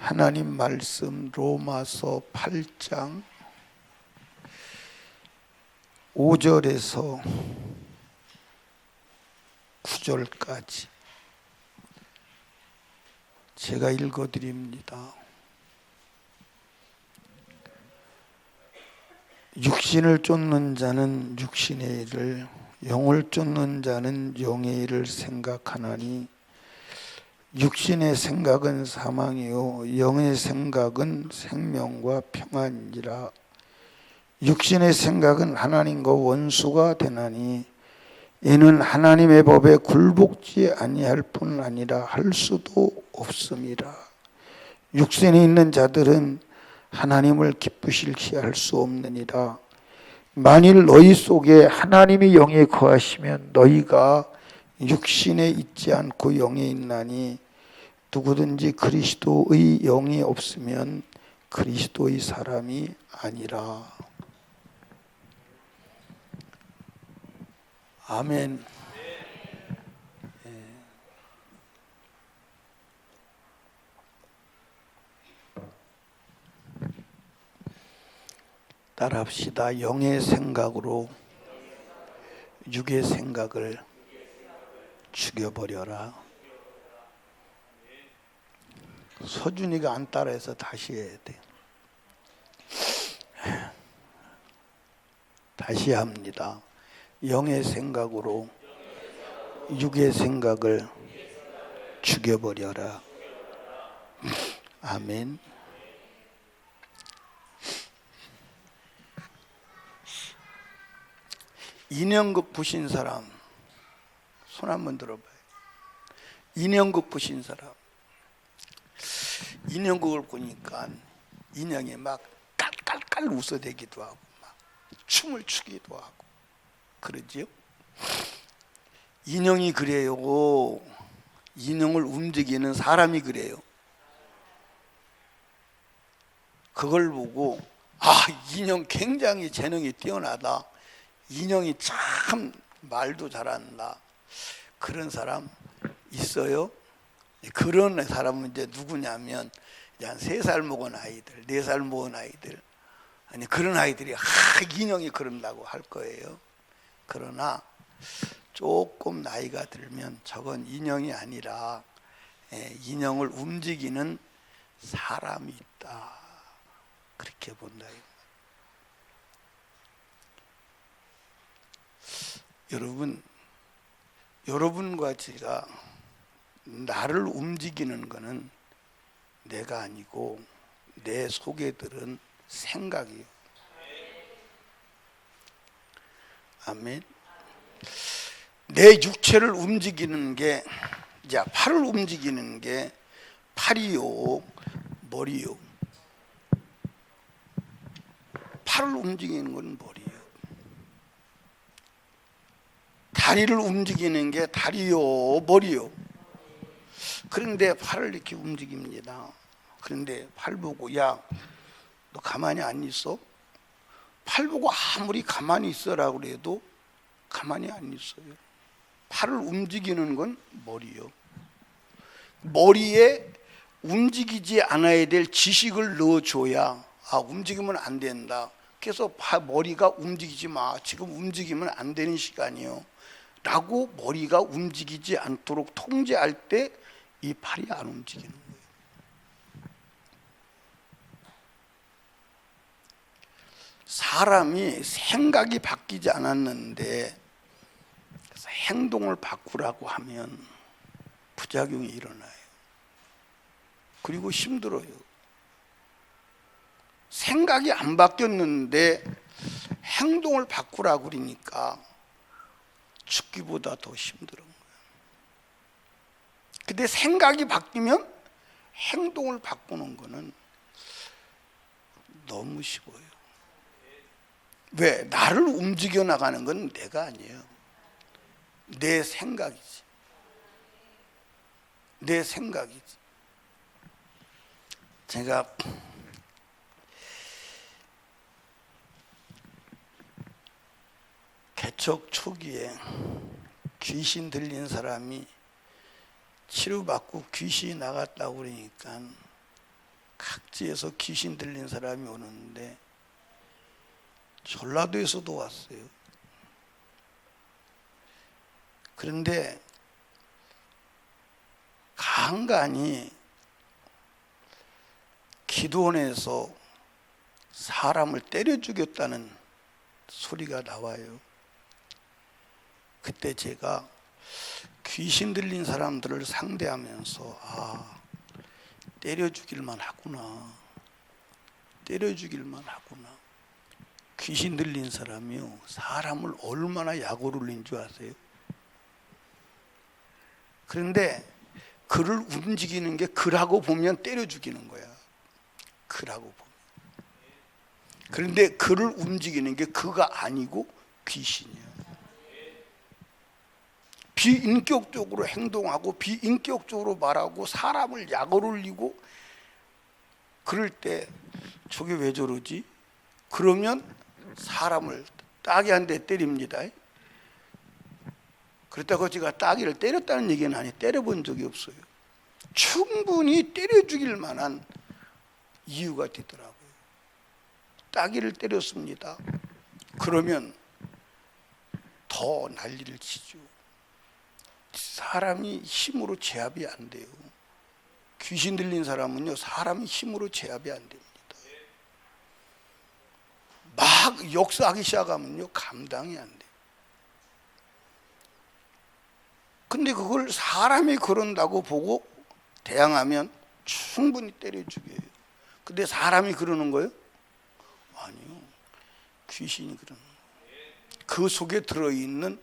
하나님 말씀 로마서 8장 5절에서 9절까지 제가 읽어드립니다. 육신을 쫓는 자는 육신의 일을, 영을 쫓는 자는 영의 일을 생각하나니 육신의 생각은 사망이요 영의 생각은 생명과 평안이라. 육신의 생각은 하나님과 원수가 되나니 이는 하나님의 법에 굴복지 아니할 뿐 아니라 할 수도 없음이라. 육신에 있는 자들은 하나님을 기쁘시게 할 수 없느니라. 만일 너희 속에 하나님의 영이 거하시면 너희가 육신에 있지 않고 영에 있나니 누구든지 그리스도의 영이 없으면 그리스도의 사람이 아니라. 아멘. 따라합시다. 영의 생각으로 육의 생각을 죽여버려라. 서준이가 안 따라해서 다시 해야 돼. 다시 합니다. 영의 생각으로 육의 생각을 죽여버려라. 아멘. 인형극 보신 사람 손 한번 들어봐요. 인형극 보신 사람. 인형극을 보니까 인형이 막 깔깔깔 웃어대기도 하고 막 춤을 추기도 하고 그러지요. 인형이 그래요. 인형을 움직이는 사람이 그래요. 그걸 보고 인형 굉장히 재능이 뛰어나다. 인형이 참 말도 잘한다. 그런 사람 있어요? 그런 사람은 이제 누구냐면 한 3살 먹은 아이들, 4살 먹은 아이들, 아니 그런 아이들이 인형이 그런다고 할 거예요. 그러나 조금 나이가 들면 저건 인형이 아니라 인형을 움직이는 사람이 있다. 그렇게 본다. 여러분과 제가 나를 움직이는 것은 내가 아니고 내 속에 들은 생각이요. 아멘. 내 육체를 움직이는 게, 팔을 움직이는 게 팔이요, 머리요. 팔을 움직이는 건 머리요. 다리를 움직이는 게 다리요, 머리요. 그런데 팔을 이렇게 움직입니다. 그런데 팔 보고 너 가만히 안 있어? 팔 보고 아무리 가만히 있어라고 해도 가만히 안 있어요. 팔을 움직이는 건 머리요. 머리에 움직이지 않아야 될 지식을 넣어줘야 움직이면 안 된다. 그래서 머리가 움직이지 마. 지금 움직이면 안 되는 시간이요. 라고 머리가 움직이지 않도록 통제할 때 이 팔이 안 움직이는 거예요. 사람이 생각이 바뀌지 않았는데 그래서 행동을 바꾸라고 하면 부작용이 일어나요. 그리고 힘들어요. 생각이 안 바뀌었는데 행동을 바꾸라고 그러니까 죽기보다 더 힘든 거예요. 근데 생각이 바뀌면 행동을 바꾸는 거는 너무 쉬워요. 왜? 나를 움직여 나가는 건 내가 아니에요. 내 생각이지. 내 생각이지. 제가 개척 초기에 귀신 들린 사람이 치료받고 귀신이 나갔다고 그러니까 각지에서 귀신 들린 사람이 오는데 전라도에서도 왔어요. 그런데 간간히 기도원에서 사람을 때려 죽였다는 소리가 나와요. 그때 제가 귀신 들린 사람들을 상대하면서 때려 죽일만 하구나, 때려 죽일만 하구나. 귀신 들린 사람이요, 사람을 얼마나 약오를 올린 줄 아세요? 그런데 그를 움직이는 게 그라고 보면 때려 죽이는 거야. 그라고 보면. 그런데 그를 움직이는 게 그가 아니고 귀신이야. 비인격적으로 행동하고 비인격적으로 말하고 사람을 약을 올리고 그럴 때 저게 왜 저러지? 그러면 사람을 따귀 한 대 때립니다. 그렇다고 제가 따귀를 때렸다는 얘기는 아니에요. 때려본 적이 없어요. 충분히 때려 죽일 만한 이유가 되더라고요. 따귀를 때렸습니다. 그러면 더 난리를 치죠. 사람이 힘으로 제압이 안 돼요. 귀신 들린 사람은요, 사람이 힘으로 제압이 안 됩니다. 막 역사하기 시작하면요, 감당이 안 돼요. 근데 그걸 사람이 그런다고 보고 대항하면 충분히 때려 죽여요. 근데 사람이 그러는 거예요? 아니요. 귀신이 그러는 거예요. 그 속에 들어있는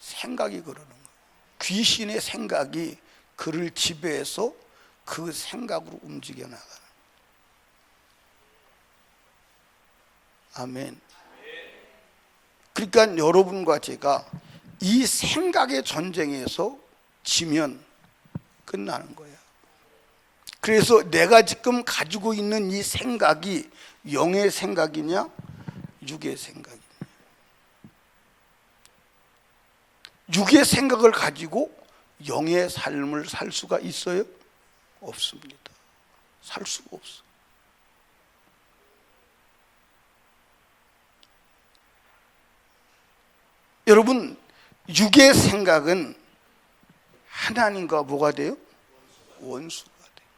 생각이 그러는 거예요. 귀신의 생각이 그를 지배해서 그 생각으로 움직여 나가는. 아멘. 그러니까 여러분과 제가 이 생각의 전쟁에서 지면 끝나는 거예요. 그래서 내가 지금 가지고 있는 이 생각이 영의 생각이냐 육의 생각이냐. 육의 생각을 가지고 영의 삶을 살 수가 있어요? 없습니다. 살 수가 없어요. 여러분, 육의 생각은 하나님과 뭐가 돼요? 원수가 돼요.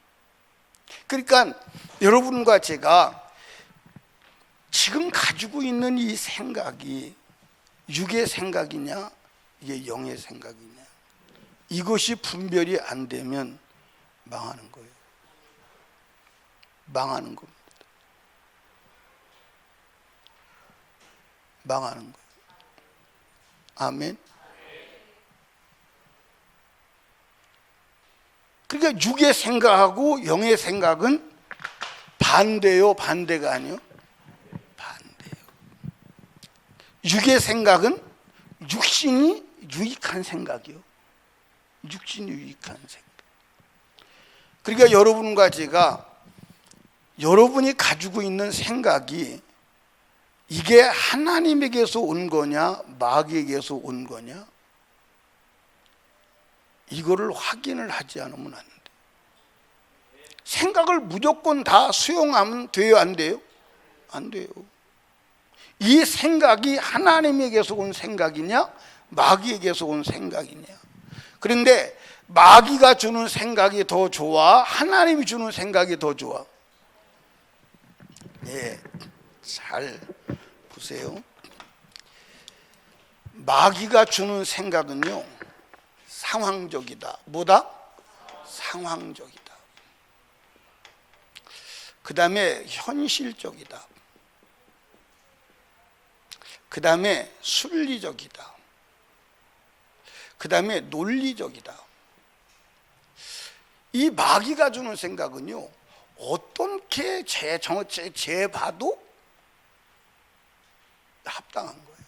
그러니까 여러분과 제가 지금 가지고 있는 이 생각이 육의 생각이냐 이게 영의 생각이냐, 이것이 분별이 안 되면 망하는 거예요. 망하는 겁니다. 망하는 거예요. 아멘. 그러니까 육의 생각하고 영의 생각은 반대요, 반대가 아니요? 반대요. 육의 생각은 육신이 유익한 생각이요. 육신이 유익한 생각. 그러니까 여러분과 제가 여러분이 가지고 있는 생각이 이게 하나님에게서 온 거냐 마귀에게서 온 거냐, 이거를 확인을 하지 않으면 안 돼. 생각을 무조건 다 수용하면 돼요, 안 돼요? 안 돼요. 이 생각이 하나님에게서 온 생각이냐 마귀에게서 온 생각이냐. 그런데 마귀가 주는 생각이 더 좋아, 하나님이 주는 생각이 더 좋아? 예, 잘 보세요. 마귀가 주는 생각은요, 상황적이다. 뭐다? 상황적이다. 그 다음에 현실적이다. 그 다음에 순리적이다. 그 다음에 논리적이다. 이 마귀가 주는 생각은요, 어떻게 재봐도 합당한 거예요.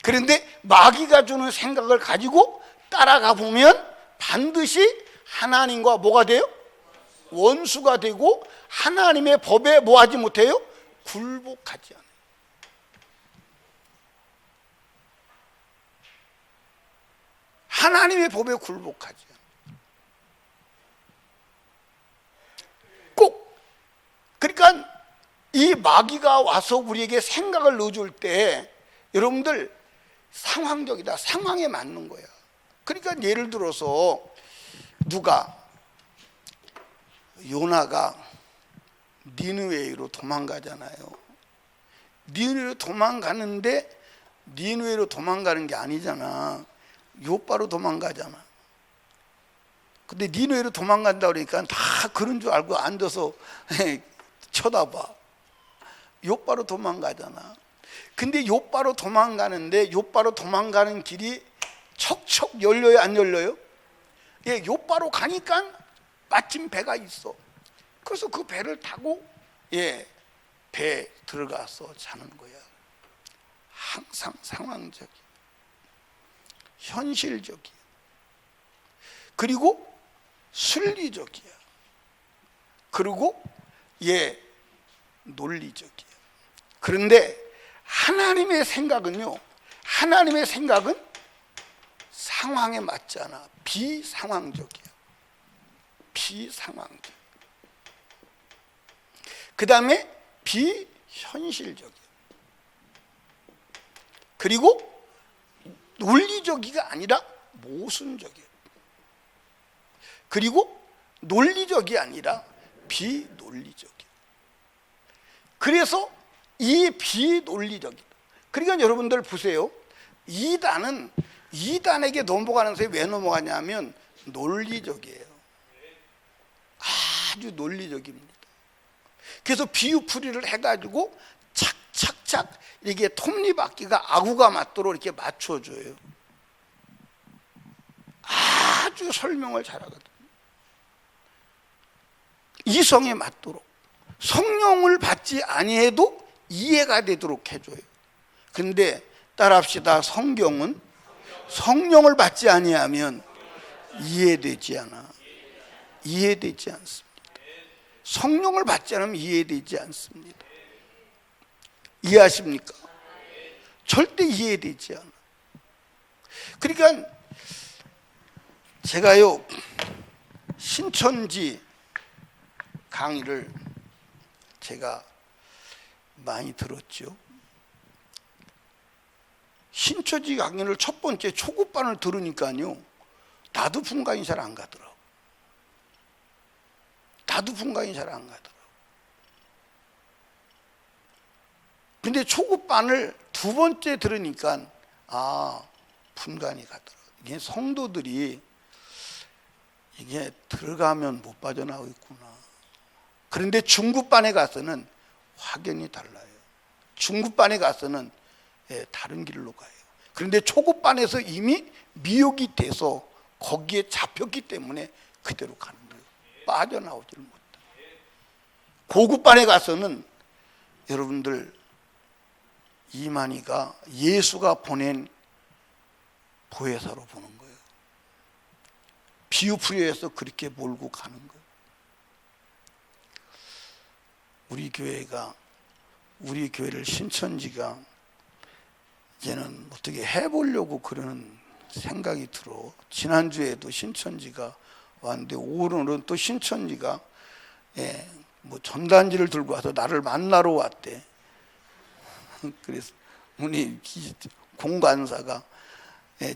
그런데 마귀가 주는 생각을 가지고 따라가 보면 반드시 하나님과 뭐가 돼요? 원수가 되고 하나님의 법에 뭐하지 못해요? 굴복하지 않아요. 하나님의 법에 굴복하지 않아요. 그러니까 이 마귀가 와서 우리에게 생각을 넣어줄 때 여러분들 상황적이다. 상황에 맞는 거야. 그러니까 예를 들어서 누가 요나가 니느웨로 도망가잖아요. 니느웨로 도망가는데 니느웨로 도망가는 게 아니잖아. 요바로 도망가잖아. 근데 니느웨로 도망간다 그러니까 다 그런 줄 알고 앉아서 쳐다봐. 요바로 도망가잖아. 근데 요바로 도망가는데 요바로 도망가는 길이 척척 열려요, 안 열려요? 예, 요바로 가니까 마침 배가 있어. 그래서 그 배를 타고 배 들어가서 자는 거야. 항상 상황적이야. 현실적이야. 그리고 순리적이야. 그리고 논리적이야. 그런데 하나님의 생각은요, 하나님의 생각은 상황에 맞지 않아. 비상황적이야. 비상황적. 그 다음에 비현실적이야. 그리고 논리적이가 아니라 모순적이야. 그리고 논리적이 아니라 비논리적이야. 그래서 이 비논리적이다. 그러니까 여러분들 보세요. 이단에게 넘어가는 것에 왜 넘어가냐면 논리적이에요. 아주 논리적입니다. 그래서 비유풀이를 해가지고 착착착 이게 톱니바퀴가 아구가 맞도록 이렇게 맞춰줘요. 아주 설명을 잘하거든요. 이성에 맞도록. 성령을 받지 아니해도 이해가 되도록 해줘요. 근데 따라합시다. 성경은 성령을 받지 아니하면 이해되지 않아. 이해되지 않습니다. 성령을 받지 않으면 이해되지 않습니다. 이해하십니까? 절대 이해되지 않아. 그러니까 제가요 신천지 강의를 제가 많이 들었죠. 신천지 강의를 첫 번째 초급반을 들으니까요 나도 분간이 잘 안 가더라고. 나도 분간이 잘 안 가더라고. 근데 초급반을 두 번째 들으니까 분간이 가더라고. 이게 성도들이 이게 들어가면 못 빠져나오겠구나. 그런데 중급반에 가서는 확연히 달라요. 중급반에 가서는 다른 길로 가요. 그런데 초급반에서 이미 미혹이 돼서 거기에 잡혔기 때문에 그대로 가는 거예요. 빠져나오지를 못해요. 고급반에 가서는 여러분들 이만희가 예수가 보낸 보혜사로 보는 거예요. 비유풀이에서 그렇게 몰고 가는 거예요. 우리 교회를 신천지가 이제는 어떻게 해보려고 그러는 생각이 들어. 지난주에도 신천지가 왔는데 오늘은 또 신천지가 뭐 전단지를 들고 와서 나를 만나러 왔대. 그래서 우리 공관사가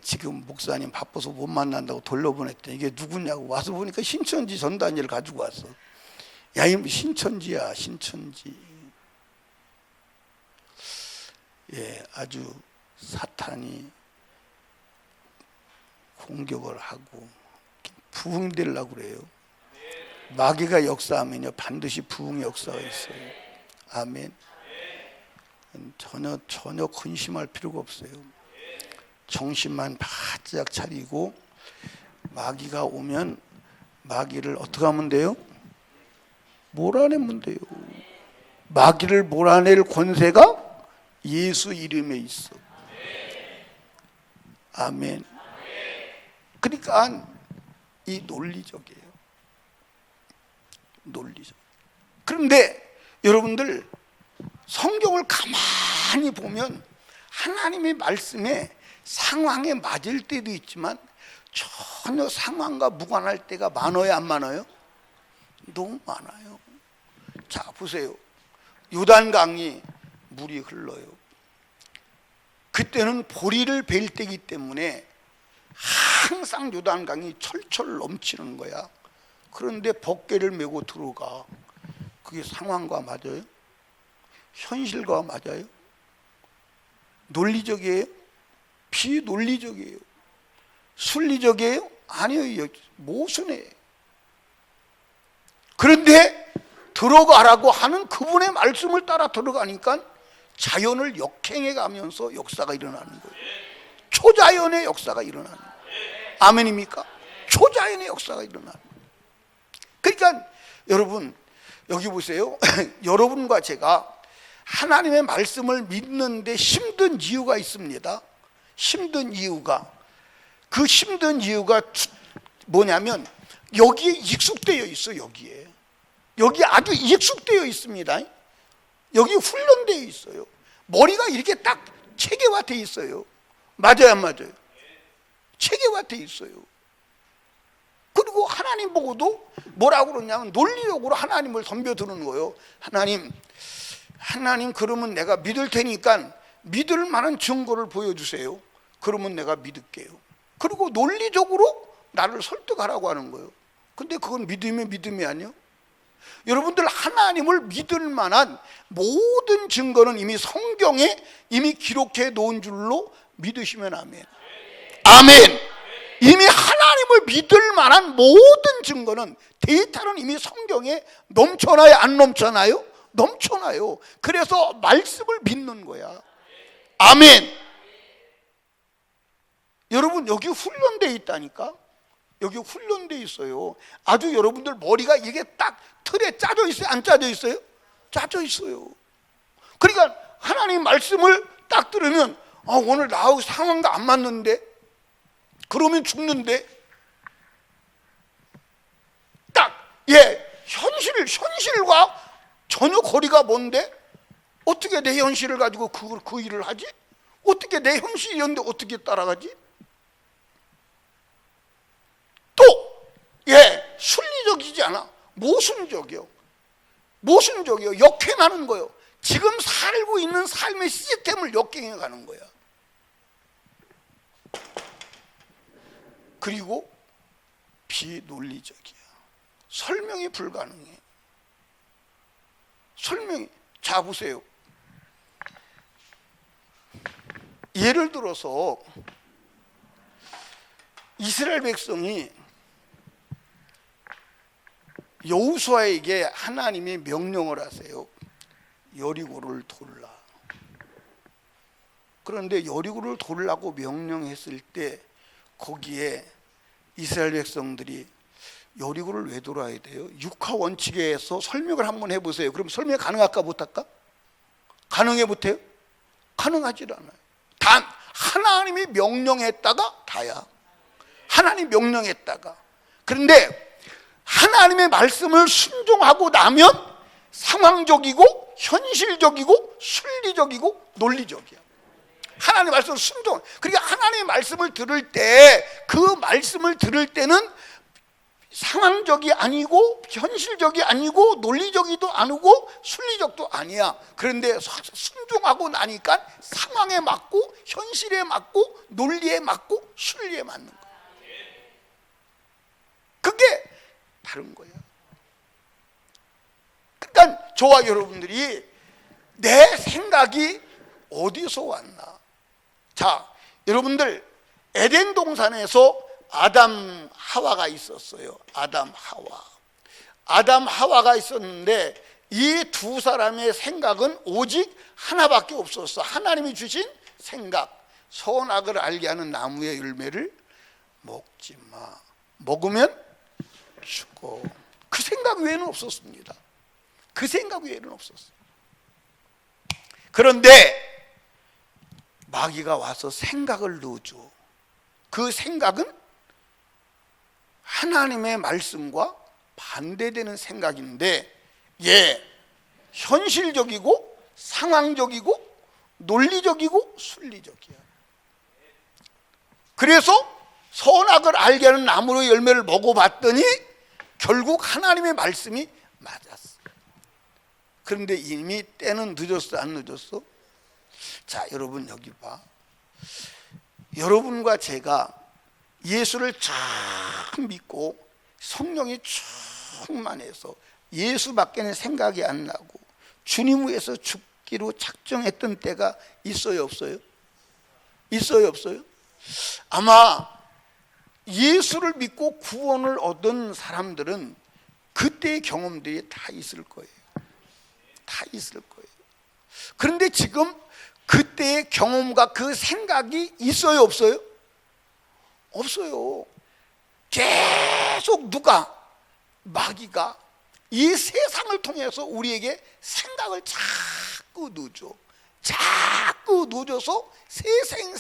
지금 목사님 바빠서 못 만난다고 돌려보냈대. 이게 누구냐고 와서 보니까 신천지 전단지를 가지고 왔어. 야, 이 신천지야, 신천지. 아주 사탄이 공격을 하고 부흥되려고 그래요. 마귀가 역사하면요 반드시 부흥의 역사가 있어요. 아멘. 전혀 근심할 필요가 없어요. 정신만 바짝 차리고 마귀가 오면 마귀를 어떻게 하면 돼요? 몰아내면 돼요. 마귀를 몰아낼 권세가 예수 이름에 있어. 아멘. 그러니까 이 논리적이에요. 논리적. 그런데 여러분들 성경을 가만히 보면 하나님의 말씀에 상황에 맞을 때도 있지만 전혀 상황과 무관할 때가 많아요, 안 많아요? 너무 많아요. 자, 보세요. 요단강이 물이 흘러요. 그때는 보리를 벨 때이기 때문에 항상 요단강이 철철 넘치는 거야. 그런데 벗개를 메고 들어가. 그게 상황과 맞아요? 현실과 맞아요? 논리적이에요? 비논리적이에요? 순리적이에요? 아니에요. 모순이에요. 그런데 들어가라고 하는 그분의 말씀을 따라 들어가니까 자연을 역행해 가면서 역사가 일어나는 거예요. 초자연의 역사가 일어나는 거예요. 아멘입니까? 초자연의 역사가 일어나는 거예요. 그러니까 여러분 여기 보세요. 여러분과 제가 하나님의 말씀을 믿는데 힘든 이유가 있습니다. 힘든 이유가, 그 힘든 이유가 뭐냐면 여기에 익숙되어 있어요. 여기 아주 익숙되어 있습니다. 여기 훈련되어 있어요. 머리가 이렇게 딱 체계화되어 있어요. 맞아요, 안 맞아요? 체계화되어 있어요. 그리고 하나님 보고도 뭐라고 그러냐면 논리적으로 하나님을 덤벼드는 거예요. 하나님 그러면 내가 믿을 테니까 믿을 만한 증거를 보여주세요. 그러면 내가 믿을게요. 그리고 논리적으로 나를 설득하라고 하는 거예요. 근데 그건 믿음이 아니에요. 여러분들 하나님을 믿을 만한 모든 증거는 이미 성경에 이미 기록해 놓은 줄로 믿으시면 아멘. 아멘. 이미 하나님을 믿을 만한 모든 증거는, 데이터는 이미 성경에 넘쳐나요? 안 넘쳐나요? 넘쳐나요. 그래서 말씀을 믿는 거야. 아멘. 여러분 여기 훈련되어 있다니까. 여기 훈련되어 있어요. 아주 여러분들 머리가 이게 딱 틀에 짜져 있어요? 안 짜져 있어요? 짜져 있어요. 그러니까 하나님 말씀을 딱 들으면 오늘 나하고 상황과 안 맞는데, 그러면 죽는데, 딱 현실과 전혀 거리가 먼데 어떻게 내 현실을 가지고 그 일을 하지? 어떻게 내 현실이었는데 어떻게 따라가지? 또 순리적이지 않아. 모순적이요. 역행하는 거예요. 지금 살고 있는 삶의 시스템을 역행해 가는 거야. 그리고 비논리적이야. 설명이 불가능해. 자 보세요. 예를 들어서 이스라엘 백성이 여호수아에게 하나님이 명령을 하세요. 여리고를 돌라. 그런데 여리고를 돌라고 명령했을 때 거기에 이스라엘 백성들이 여리고를 왜 돌아야 돼요? 육하 원칙에서 설명을 한번 해보세요. 그럼 설명 가능할까 못할까? 가능해 못해요? 가능하지 않아요. 단 하나님이 명령했다가 다야. 하나님 명령했다가. 그런데 하나님의 말씀을 순종하고 나면 상황적이고 현실적이고 순리적이고 논리적이야. 하나님의 말씀을 순종. 그러니까 하나님의 말씀을 들을 때, 그 말씀을 들을 때는 상황적이 아니고 현실적이 아니고 논리적이도 아니고 순리적도 아니야. 그런데 순종하고 나니까 상황에 맞고 현실에 맞고 논리에 맞고 순리에 맞는 거야. 그게 다른 거야. 그러니까 저와 여러분들이 내 생각이 어디서 왔나? 자, 여러분들 에덴 동산에서 아담 하와가 있었어요. 아담 하와가 있었는데 이 두 사람의 생각은 오직 하나밖에 없었어. 하나님이 주신 생각. 선악을 알게 하는 나무의 열매를 먹지 마. 먹으면 죽어. 그 생각 외에는 없었습니다. 그 생각 외에는 없었어요. 그런데 마귀가 와서 생각을 넣어줘. 그 생각은 하나님의 말씀과 반대되는 생각인데, 현실적이고 상황적이고 논리적이고 순리적이야. 그래서 선악을 알게 하는 나무의 열매를 먹어봤더니 결국 하나님의 말씀이 맞았어. 그런데 이미 때는 늦었어, 안 늦었어? 자, 여러분 여기 봐. 여러분과 제가 예수를 참 믿고 성령이 충만해서 예수밖에는 생각이 안 나고 주님 위해서 죽기로 작정했던 때가 있어요, 없어요? 있어요, 없어요? 아마 예수를 믿고 구원을 얻은 사람들은 그때의 경험들이 다 있을 거예요. 다 있을 거예요. 그런데 지금 그때의 경험과 그 생각이 있어요, 없어요? 없어요. 계속 누가? 마귀가 이 세상을 통해서 우리에게 생각을 자꾸 넣어줘. 자꾸 넣어줘서 세상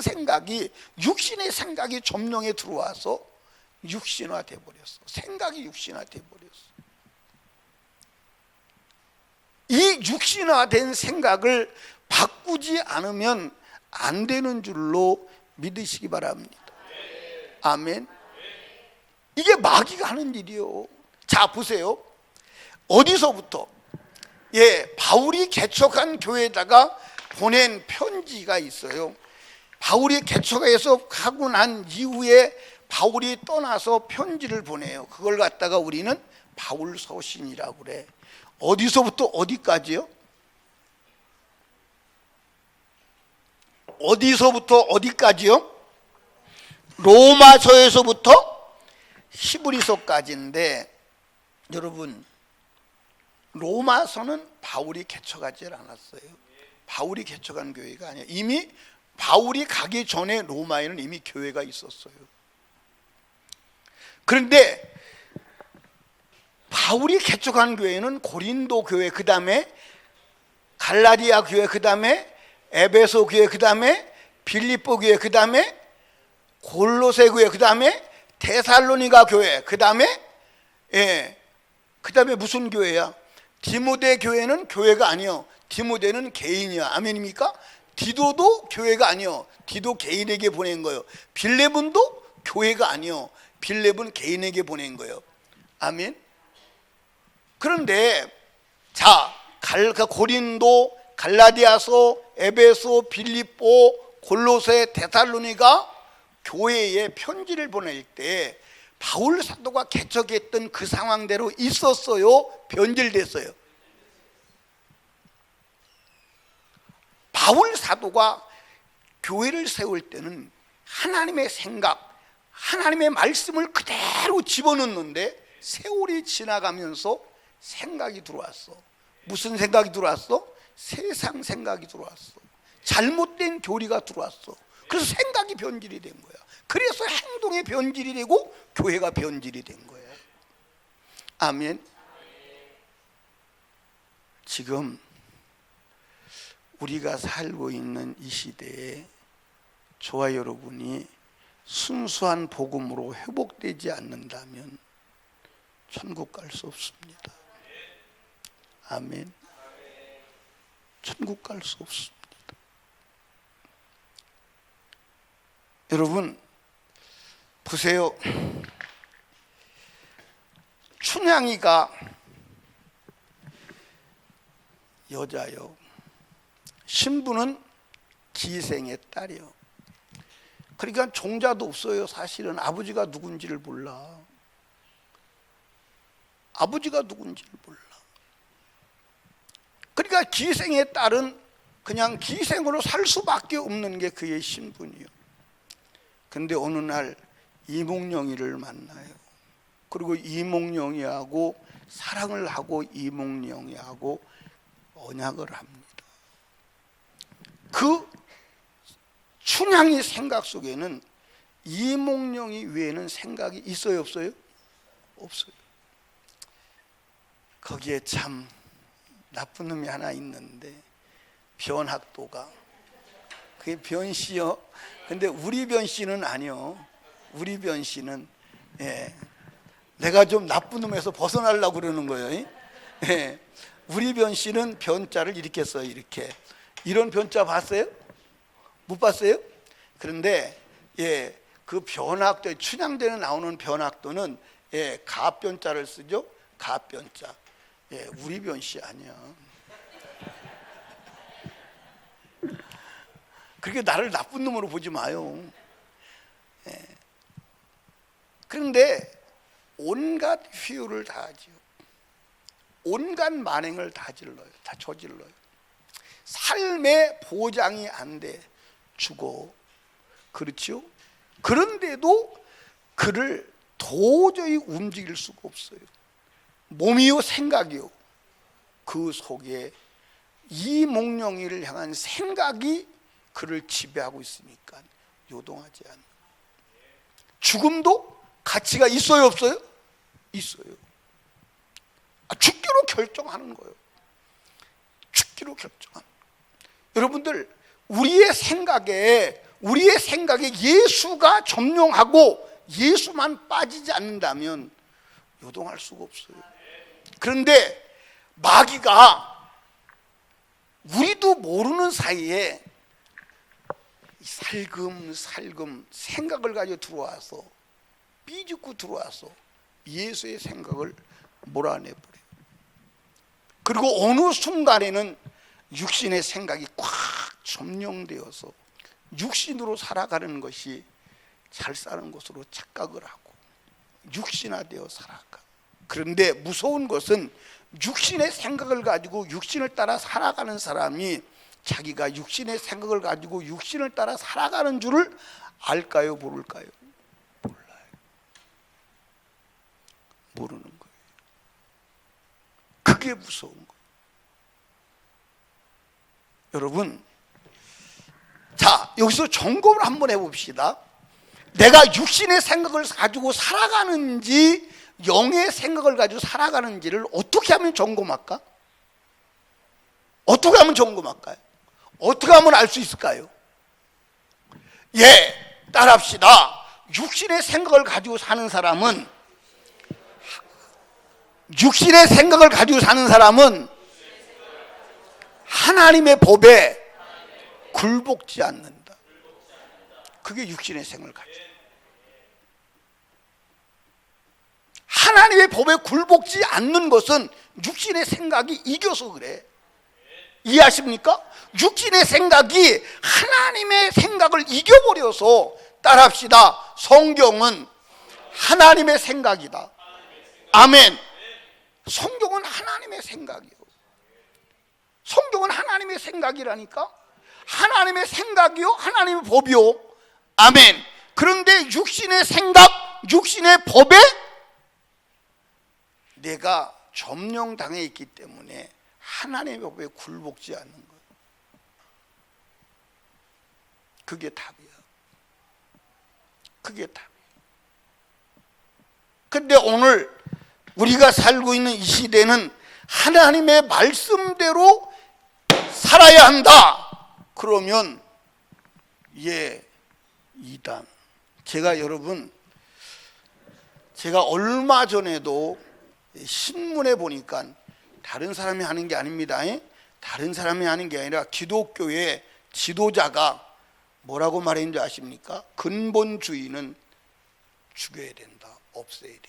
생각이 육신의 생각이 점령에 들어와서 육신화 돼버렸어. 생각이 육신화 돼버렸어. 이 육신화된 생각을 바꾸지 않으면 안 되는 줄로 믿으시기 바랍니다. 아멘. 이게 마귀가 하는 일이요. 자, 보세요. 어디서부터? 바울이 개척한 교회에다가 보낸 편지가 있어요. 바울이 개척해서 하고 난 이후에 바울이 떠나서 편지를 보내요. 그걸 갖다가 우리는 바울 서신이라고 그래. 어디서부터 어디까지요? 어디서부터 어디까지요? 로마서에서부터 히브리서까지인데, 여러분 로마서는 바울이 개척하지 않았어요. 바울이 개척한 교회가 아니에요. 이미 바울이 가기 전에 로마에는 이미 교회가 있었어요. 그런데 바울이 개척한 교회는 고린도 교회, 그 다음에 갈라디아 교회, 그 다음에 에베소 교회, 그 다음에 빌립보 교회, 그 다음에 골로새 교회, 그 다음에 데살로니가 교회, 그 다음에 무슨 교회야? 디모데 교회는 교회가 아니요. 디모데는 개인이야. 아멘입니까? 디도도 교회가 아니요. 디도 개인에게 보낸 거예요. 빌렙은도 교회가 아니요. 빌렙은 개인에게 보낸 거예요. 아멘. 그런데 자, 고린도, 갈라디아서, 에베소, 빌립보, 골로새, 데살로니가 교회에 편지를 보낼 때 바울 사도가 개척했던 그 상황대로 있었어요? 변질됐어요? 바울 사도가 교회를 세울 때는 하나님의 생각, 하나님의 말씀을 그대로 집어넣는데 세월이 지나가면서 생각이 들어왔어. 무슨 생각이 들어왔어? 세상 생각이 들어왔어. 잘못된 교리가 들어왔어. 그래서 생각이 변질이 된 거야. 그래서 행동의 변질이 되고 교회가 변질이 된 거야. 아멘. 지금 우리가 살고 있는 이 시대에 저와 여러분이 순수한 복음으로 회복되지 않는다면 천국 갈 수 없습니다. 아멘. 천국 갈 수 없습니다. 여러분 보세요. 춘향이가 여자요. 신부는 기생의 딸이요. 그러니까 종자도 없어요. 사실은 아버지가 누군지를 몰라. 아버지가 누군지를 몰라. 그러니까 기생의 딸은 그냥 기생으로 살 수밖에 없는 게 그의 신분이요. 근데 어느 날 이몽룡이를 만나요. 그리고 이몽룡이하고 사랑을 하고 이몽룡이하고 언약을 합니다. 그 춘향이 생각 속에는 이몽룡이 외에는 생각이 있어요, 없어요? 없어요. 거기에 참 나쁜 놈이 하나 있는데 변학도가, 그게 변씨요. 근데 우리 변씨는 아니요. 우리 변씨는 내가 좀 나쁜 놈에서 벗어나려고 그러는 거예요. 우리 변씨는 변자를 이렇게 써요. 이렇게. 이런 변자 봤어요? 못 봤어요? 그런데 그 변학도, 춘향전에 나오는 변학도는 갑변자를 쓰죠. 갑변자. 예, 우리 변 씨 아니야. 그렇게 나를 나쁜 놈으로 보지 마요. 예. 그런데 온갖 휘유를 다 하죠. 온갖 만행을 다 저질러요. 삶의 보장이 안 돼 죽어. 그렇죠? 그런데도 그를 도저히 움직일 수가 없어요. 몸이요 생각이요, 그 속에 이 몽룡이를 향한 생각이 그를 지배하고 있으니까 요동하지 않아. 죽음도 가치가 있어요 없어요? 있어요. 죽기로 결정하는 거예요. 죽기로 결정하는 거예요. 여러분들, 우리의 생각에 예수가 점령하고 예수만 빠지지 않는다면 요동할 수가 없어요. 그런데 마귀가 우리도 모르는 사이에 살금 생각을 가지고 들어와서, 삐죽고 들어와서 예수의 생각을 몰아내버려요. 그리고 어느 순간에는 육신의 생각이 꽉 점령되어서 육신으로 살아가는 것이 잘 사는 것으로 착각을 하고 육신화되어 살아가. 그런데 무서운 것은 육신의 생각을 가지고 육신을 따라 살아가는 사람이 자기가 육신의 생각을 가지고 육신을 따라 살아가는 줄을 알까요? 모를까요? 몰라요. 모르는 거예요. 그게 무서운 거예요. 여러분, 자, 여기서 점검을 한번 해봅시다. 내가 육신의 생각을 가지고 살아가는지 영의 생각을 가지고 살아가는지를 어떻게 하면 점검할까? 어떻게 하면 점검할까요? 어떻게 하면 알 수 있을까요? 예, 따라합시다. 육신의 생각을 가지고 사는 사람은 하나님의 법에 굴복지 않는다. 그게 육신의 생각을 가지고. 하나님의 법에 굴복지 않는 것은 육신의 생각이 이겨서 그래. 이해하십니까? 육신의 생각이 하나님의 생각을 이겨버려서, 따라합시다. 성경은 하나님의 생각이다. 아멘. 성경은 하나님의 생각이요. 성경은 하나님의 생각이라니까. 하나님의 생각이요, 하나님의 법이요. 아멘. 그런데 육신의 생각, 육신의 법에 내가 점령당해 있기 때문에 하나님의 법에 굴복지 않는 거예요. 그게 답이야. 그게 답이야. 근데 오늘 우리가 살고 있는 이 시대는 하나님의 말씀대로 살아야 한다. 그러면 이단. 제가 얼마 전에도 신문에 보니까 다른 사람이 하는 게 아닙니다. 다른 사람이 하는 게 아니라 기독교의 지도자가 뭐라고 말했는지 아십니까? 근본주의는 죽여야 된다. 없애야 된다.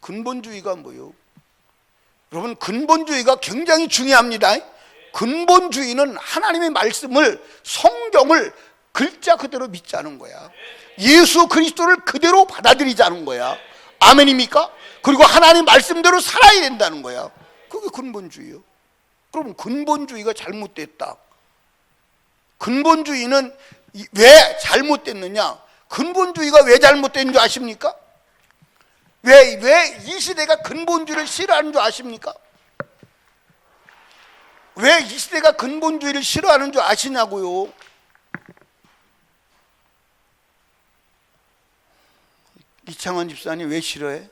근본주의가 뭐예요? 여러분, 근본주의가 굉장히 중요합니다. 근본주의는 하나님의 말씀을, 성경을 글자 그대로 믿자는 거야. 예수 그리스도를 그대로 받아들이자는 거야. 아멘입니까? 그리고 하나님 말씀대로 살아야 된다는 거야. 그게 근본주의요. 그럼 근본주의가 잘못됐다. 근본주의는 왜 잘못됐느냐? 근본주의가 왜 잘못된 줄 아십니까? 왜 이 시대가 근본주의를 싫어하는 줄 아십니까? 왜 이 시대가 근본주의를 싫어하는 줄 아시냐고요? 이창원 집사님 왜 싫어해?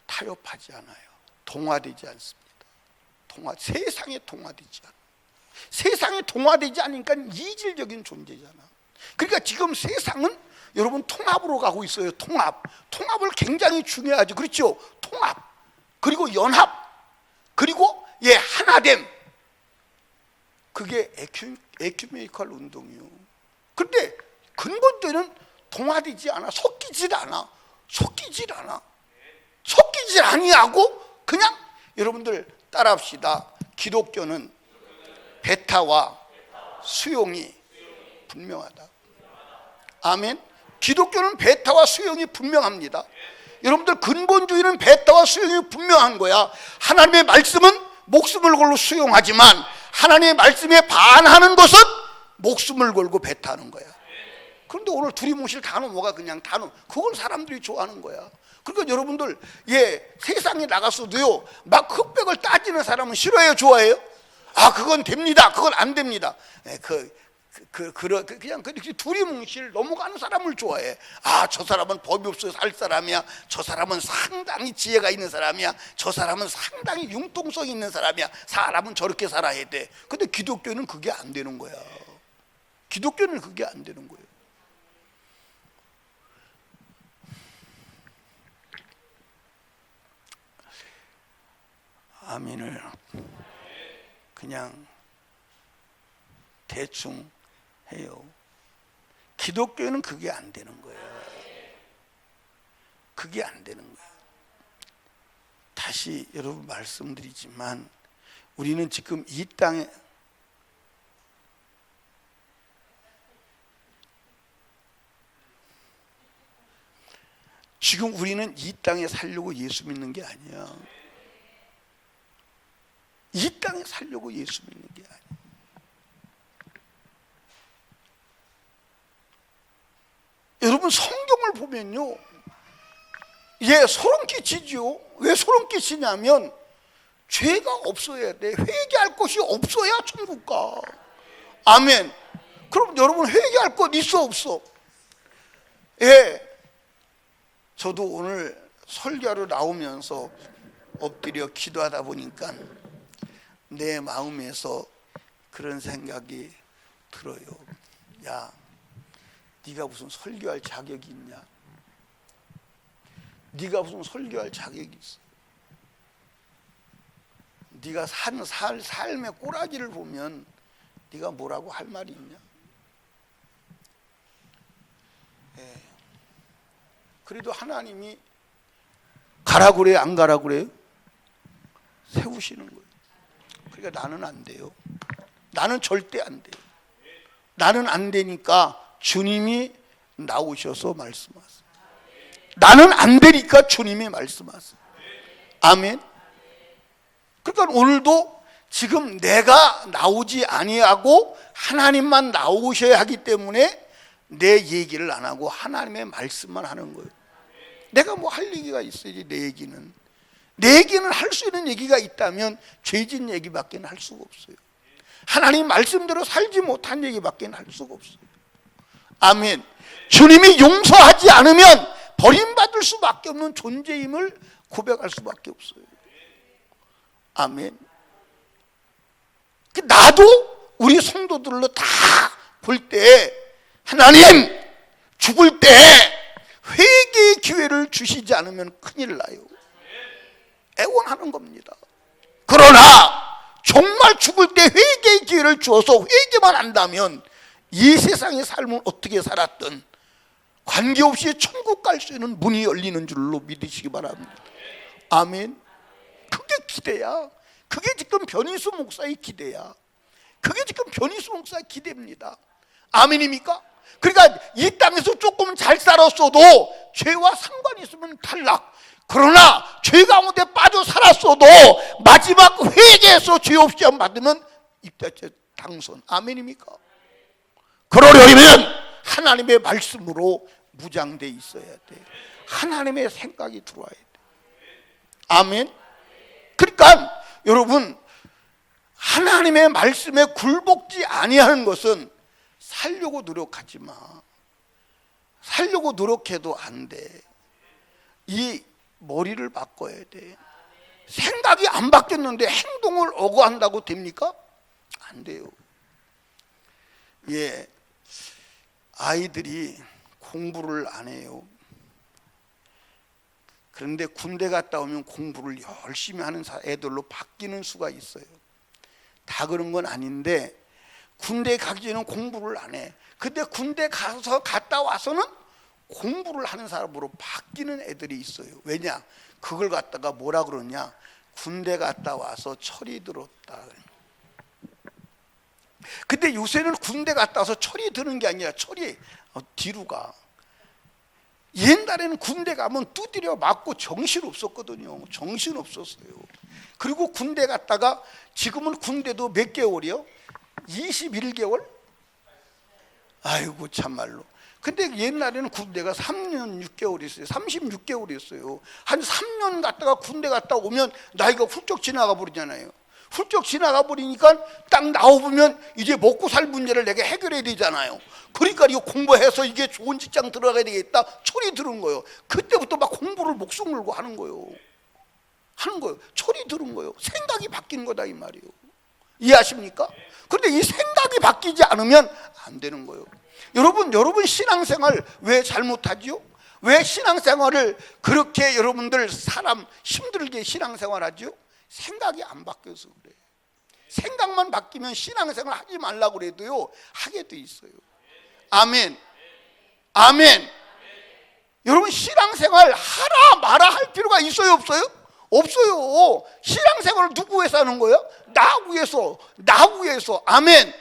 타협하지 않아요. 동화되지 않습니다. 세상에 동화되지 않아. 세상에 동화되지 않으니까 이질적인 존재잖아. 그러니까 지금 세상은 여러분 통합으로 가고 있어요. 통합을 굉장히 중요하죠. 그렇죠? 통합, 그리고 연합, 그리고 하나됨. 그게 에큐메니컬 운동이요. 근데 근본적인 동화되지 않아. 섞이질 아니하고 그냥 여러분들 따라합시다. 기독교는 배타와 수용이 분명하다. 아멘. 기독교는 배타와 수용이 분명합니다. 여러분들 근본주의는 배타와 수용이 분명한 거야. 하나님의 말씀은 목숨을 걸고 수용하지만 하나님의 말씀에 반하는 것은 목숨을 걸고 배타하는 거야. 그런데 오늘 두리뭉실 단어 뭐가 그냥 단어 그걸 사람들이 좋아하는 거야. 그러니까 여러분들 세상에 나가서도요 막 흑백을 따지는 사람은 싫어해요, 좋아해요? 아 그건 됩니다, 그건 안 됩니다. 그냥 그렇게 두리뭉실 넘어가는 사람을 좋아해. 아 저 사람은 법이 없어서 살 사람이야, 저 사람은 상당히 지혜가 있는 사람이야, 저 사람은 상당히 융통성이 있는 사람이야, 사람은 저렇게 살아야 돼. 근데 기독교는 그게 안 되는 거야. 기독교는 그게 안 되는 거예요. 아멘을 그냥 대충 해요. 기독교는 그게 안 되는 거예요. 그게 안 되는 거예요. 다시 여러분 말씀드리지만 우리는 지금 이 땅에 살려고 예수 믿는 게 아니야. 이 땅에 살려고 예수 믿는 게 아니야. 여러분 성경을 보면요, 소름 끼치죠. 왜 소름 끼치냐면 죄가 없어야 돼. 회개할 것이 없어야 천국 가. 아멘. 그럼 여러분 회개할 것 있어 없어? 저도 오늘 설교하러 나오면서 엎드려 기도하다 보니까 내 마음에서 그런 생각이 들어요. 야, 네가 무슨 설교할 자격이 있냐? 네가 무슨 설교할 자격이 있어? 네가 사는 삶의 꼬라지를 보면 네가 뭐라고 할 말이 있냐? 그래도 하나님이 가라 그래요, 안 가라 그래요? 세우시는 거예요. 그러니까 나는 안 돼요. 나는 절대 안 돼요. 나는 안 되니까 주님이 나오셔서 말씀하세요. 나는 안 되니까 주님이 말씀하세요. 아멘. 그러니까 오늘도 지금 내가 나오지 아니하고 하나님만 나오셔야 하기 때문에 내 얘기를 안 하고 하나님의 말씀만 하는 거예요. 내가 뭐 할 얘기가 있어야지. 내 얘기는 할 수 있는 얘기가 있다면 죄진 얘기밖에 할 수가 없어요. 하나님 말씀대로 살지 못한 얘기밖에 할 수가 없어요. 아멘. 주님이 용서하지 않으면 버림받을 수밖에 없는 존재임을 고백할 수밖에 없어요. 아멘. 나도 우리 성도들로 다 볼 때 하나님 죽을 때 회개의 기회를 주시지 않으면 큰일 나요. 애원하는 겁니다. 그러나 정말 죽을 때 회개의 기회를 주어서 회개만 한다면 이 세상의 삶은 어떻게 살았든 관계없이 천국 갈 수 있는 문이 열리는 줄로 믿으시기 바랍니다. 아멘. 그게 기대야. 그게 지금 변희수 목사의 기대야. 그게 지금 변희수 목사의 기대입니다. 아멘입니까? 그러니까 이 땅에서 조금 잘 살았어도 죄와 상관이 있으면 탈락. 그러나 죄 가운데 빠져 살았어도 마지막 회개에서 죄 없이 안 받으면 입자체 당선. 아멘입니까? 그러려면 하나님의 말씀으로 무장돼 있어야 돼. 하나님의 생각이 들어와야 돼. 아멘. 그러니까 여러분 하나님의 말씀에 굴복지 아니하는 것은 살려고 노력하지 마. 살려고 노력해도 안 돼. 이 머리를 바꿔야 돼. 생각이 안 바뀌었는데 행동을 억어한다고 됩니까? 안 돼요. 아이들이 공부를 안 해요. 그런데 군대 갔다 오면 공부를 열심히 하는 애들로 바뀌는 수가 있어요. 다 그런 건 아닌데 군대 가기 전에는 공부를 안 해. 근데 군대 갔다 와서는 공부를 하는 사람으로 바뀌는 애들이 있어요. 왜냐? 그걸 갖다가 뭐라 그러냐? 군대 갔다 와서 철이 들었다. 근데 요새는 군대 갔다 와서 철이 드는 게 아니라 철이 뒤로 가. 옛날에는 군대 가면 두드려 맞고 정신 없었거든요. 정신 없었어요. 그리고 군대 갔다가 지금은 군대도 몇 개월이요? 21개월? 아이고 참말로. 근데 옛날에는 군대가 3년 6개월이었어요. 36개월이었어요. 한 3년 갔다가 군대 갔다 오면 나이가 훌쩍 지나가 버리잖아요. 훌쩍 지나가 버리니까 딱 나와보면 이제 먹고 살 문제를 내가 해결해야 되잖아요. 그러니까 이거 공부해서 이게 좋은 직장 들어가야 되겠다 철이 드는 거예요. 그때부터 막 공부를 목숨 걸고 하는 거예요. 철이 드는 거예요. 생각이 바뀌는 거다 이 말이에요. 이해하십니까? 그런데 이 생각이 바뀌지 않으면 안 되는 거예요. 여러분 신앙생활 왜 잘못하지요? 왜 신앙생활을 그렇게 여러분들 사람 힘들게 신앙생활하지요? 생각이 안 바뀌어서 그래. 생각만 바뀌면 신앙생활 하지 말라고 그래도요 하게 돼 있어요. 아멘. 아멘. 여러분 신앙생활 하라 마라 할 필요가 있어요 없어요? 없어요. 신앙생활을 누구 위해서 하는 거예요? 나 위해서. 아멘.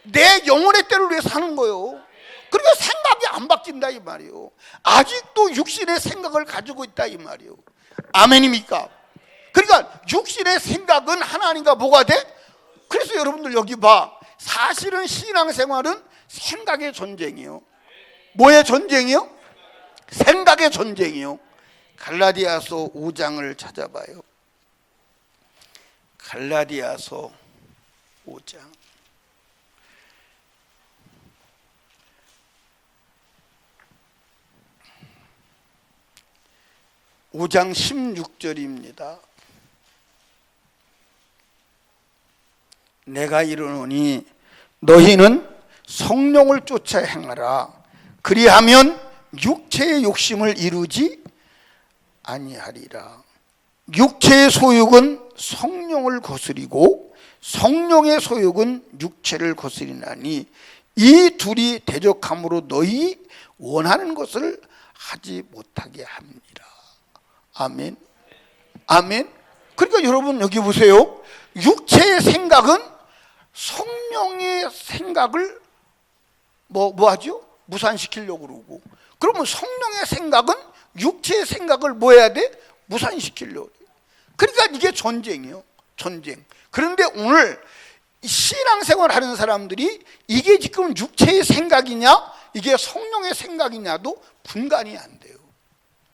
내 영혼의 때를 위해서 하는 거예요. 그러니까 생각이 안 바뀐다 이 말이에요. 아직도 육신의 생각을 가지고 있다 이 말이에요. 아멘입니까? 그러니까 육신의 생각은 하나님과 뭐가 돼? 그래서 여러분들 여기 봐. 사실은 신앙생활은 생각의 전쟁이에요. 뭐의 전쟁이요? 생각의 전쟁이요. 갈라디아서 5장을 찾아봐요. 갈라디아서 5장. 5장 16절입니다. 내가 이르노니 너희는 성령을 쫓아 행하라. 그리하면 육체의 욕심을 이루지 아니하리라. 육체의 소욕은 성령을 거스리고 성령의 소욕은 육체를 거스리나니 이 둘이 대적함으로 너희 원하는 것을 하지 못하게 합니다. 아멘. 아멘. 그러니까 여러분 여기 보세요. 육체의 생각은 성령의 생각을 뭐 하죠? 무산시키려고 그러고, 그러면 성령의 생각은 육체의 생각을 뭐 해야 돼? 무산시키려고 그래. 그러니까 이게 전쟁이에요. 전쟁. 그런데 오늘 신앙생활 하는 사람들이 이게 지금 육체의 생각이냐 이게 성령의 생각이냐도 분간이 안 돼요.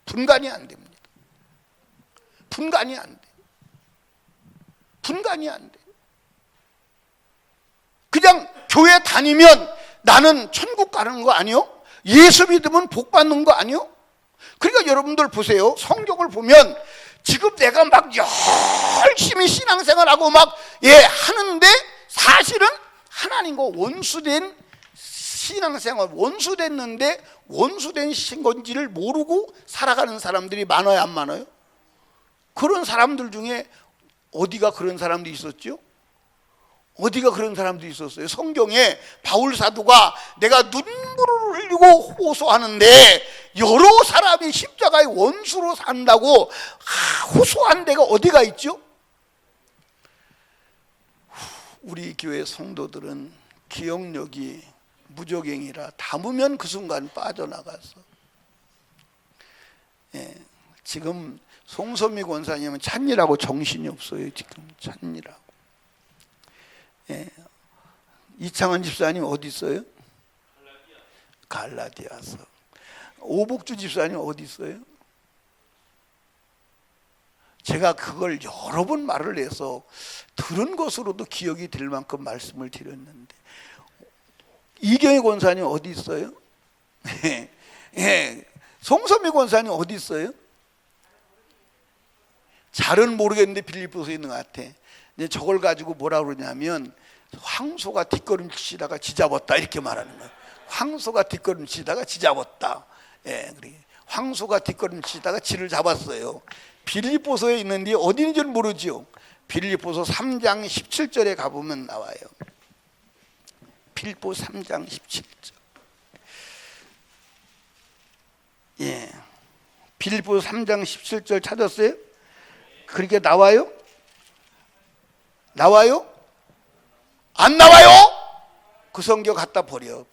분간이 안 됩니다. 분간이 안 돼. 분간이 안 돼. 그냥 교회 다니면 나는 천국 가는 거 아니요? 예수 믿으면 복 받는 거 아니요? 그러니까 여러분들 보세요. 성경을 보면 지금 내가 막 열심히 신앙생활하고 막 하는데 사실은 하나님과 원수된 신앙생활, 원수됐는데 원수된 건지를 모르고 살아가는 사람들이 많아요, 안 많아요? 그런 사람들 중에 어디가 그런 사람들이 있었죠? 어디가 그런 사람들이 있었어요? 성경에 바울 사도가 내가 눈물을 흘리고 호소하는데 여러 사람이 십자가의 원수로 산다고 호소한 데가 어디가 있죠? 우리 교회 성도들은 기억력이 무적행이라 담으면 그 순간 빠져나가서 지금 송선미 권사님은 찬이라고 정신이 없어요. 지금 찬이라고. 이창원 집사님 어디 있어요? 갈라디아서. 오복주 집사님 어디 있어요? 제가 그걸 여러 번 말을 해서 들은 것으로도 기억이 될 만큼 말씀을 드렸는데, 이경희 권사님 어디 있어요? 송선미 권사님 어디 있어요? 잘은 모르겠는데 빌립보서에 있는 것 같아. 근데 저걸 가지고 뭐라 그러냐면 황소가 뒷걸음치다가 지잡았다 이렇게 말하는 거예요. 황소가 뒷걸음치다가 지잡았다. 황소가 뒷걸음치다가 지를 잡았어요. 빌립보서에 있는데 어디 있는지는 모르지요. 빌립보서 3장 17절에 가보면 나와요. 빌립보 3장 17절. 예, 빌립보 3장 17절 찾았어요? 그렇게 나와요? 나와요? 안 나와요? 그 성경 갖다 버려.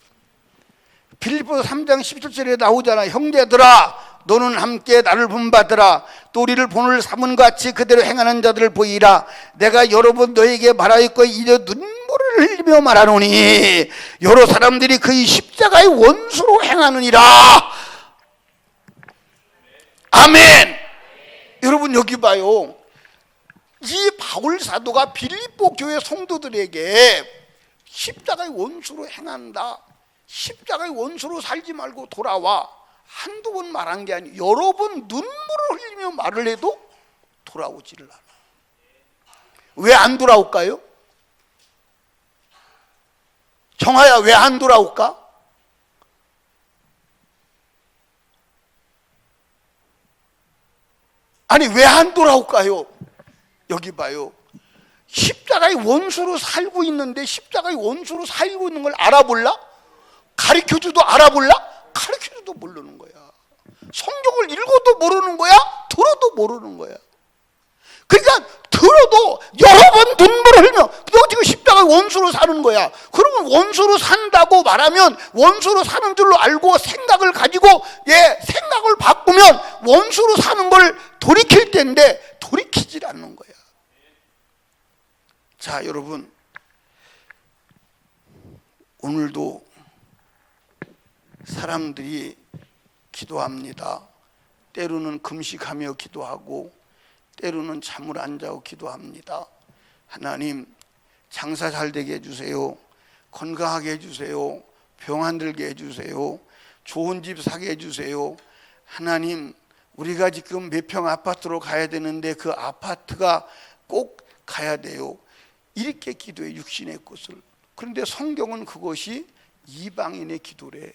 빌립보 3장 17절에 나오잖아. 형제들아, 너는 함께 나를 본받으라. 또 우리를 본을 삼은 같이 그대로 행하는 자들을 보이라. 내가 여러 번 너에게 말하였고 이제 눈물을 흘리며 말하노니 여러 사람들이 그의 십자가의 원수로 행하느니라. 아멘. 여러분 여기 봐요. 이 바울 사도가 빌립보 교회 성도들에게 십자가의 원수로 행한다, 십자가의 원수로 살지 말고 돌아와, 한두 번 말한 게 아니에요. 여러 번 눈물을 흘리며 말을 해도 돌아오지를 않아. 왜 안 돌아올까요? 정하야, 왜 안 돌아올까? 아니 왜 안 돌아올까요? 여기 봐요. 십자가의 원수로 살고 있는데 십자가의 원수로 살고 있는 걸 알아볼라? 가르쳐줘도 알아볼라? 가르쳐줘도 모르는 거야. 성경을 읽어도 모르는 거야. 들어도 모르는 거야. 그러니까 들어도 여러 번 눈물을 흘리며 너 지금 십자가의 원수로 사는 거야. 그러면 원수로 산다고 말하면 원수로 사는 줄로 알고 생각을 가지고 생각을 바꾸면 원수로 사는 걸 돌이킬 텐데 돌이키질 않는 거야. 자, 여러분, 오늘도 사람들이 기도합니다. 때로는 금식하며 기도하고 때로는 잠을 안 자고 기도합니다. 하나님, 장사 잘 되게 해주세요. 건강하게 해주세요. 병 안 들게 해주세요. 좋은 집 사게 해주세요. 하나님, 우리가 지금 몇 평 아파트로 가야 되는데 그 아파트가 꼭 가야 돼요. 이렇게 기도해, 육신의 것을. 그런데 성경은 그것이 이방인의 기도래.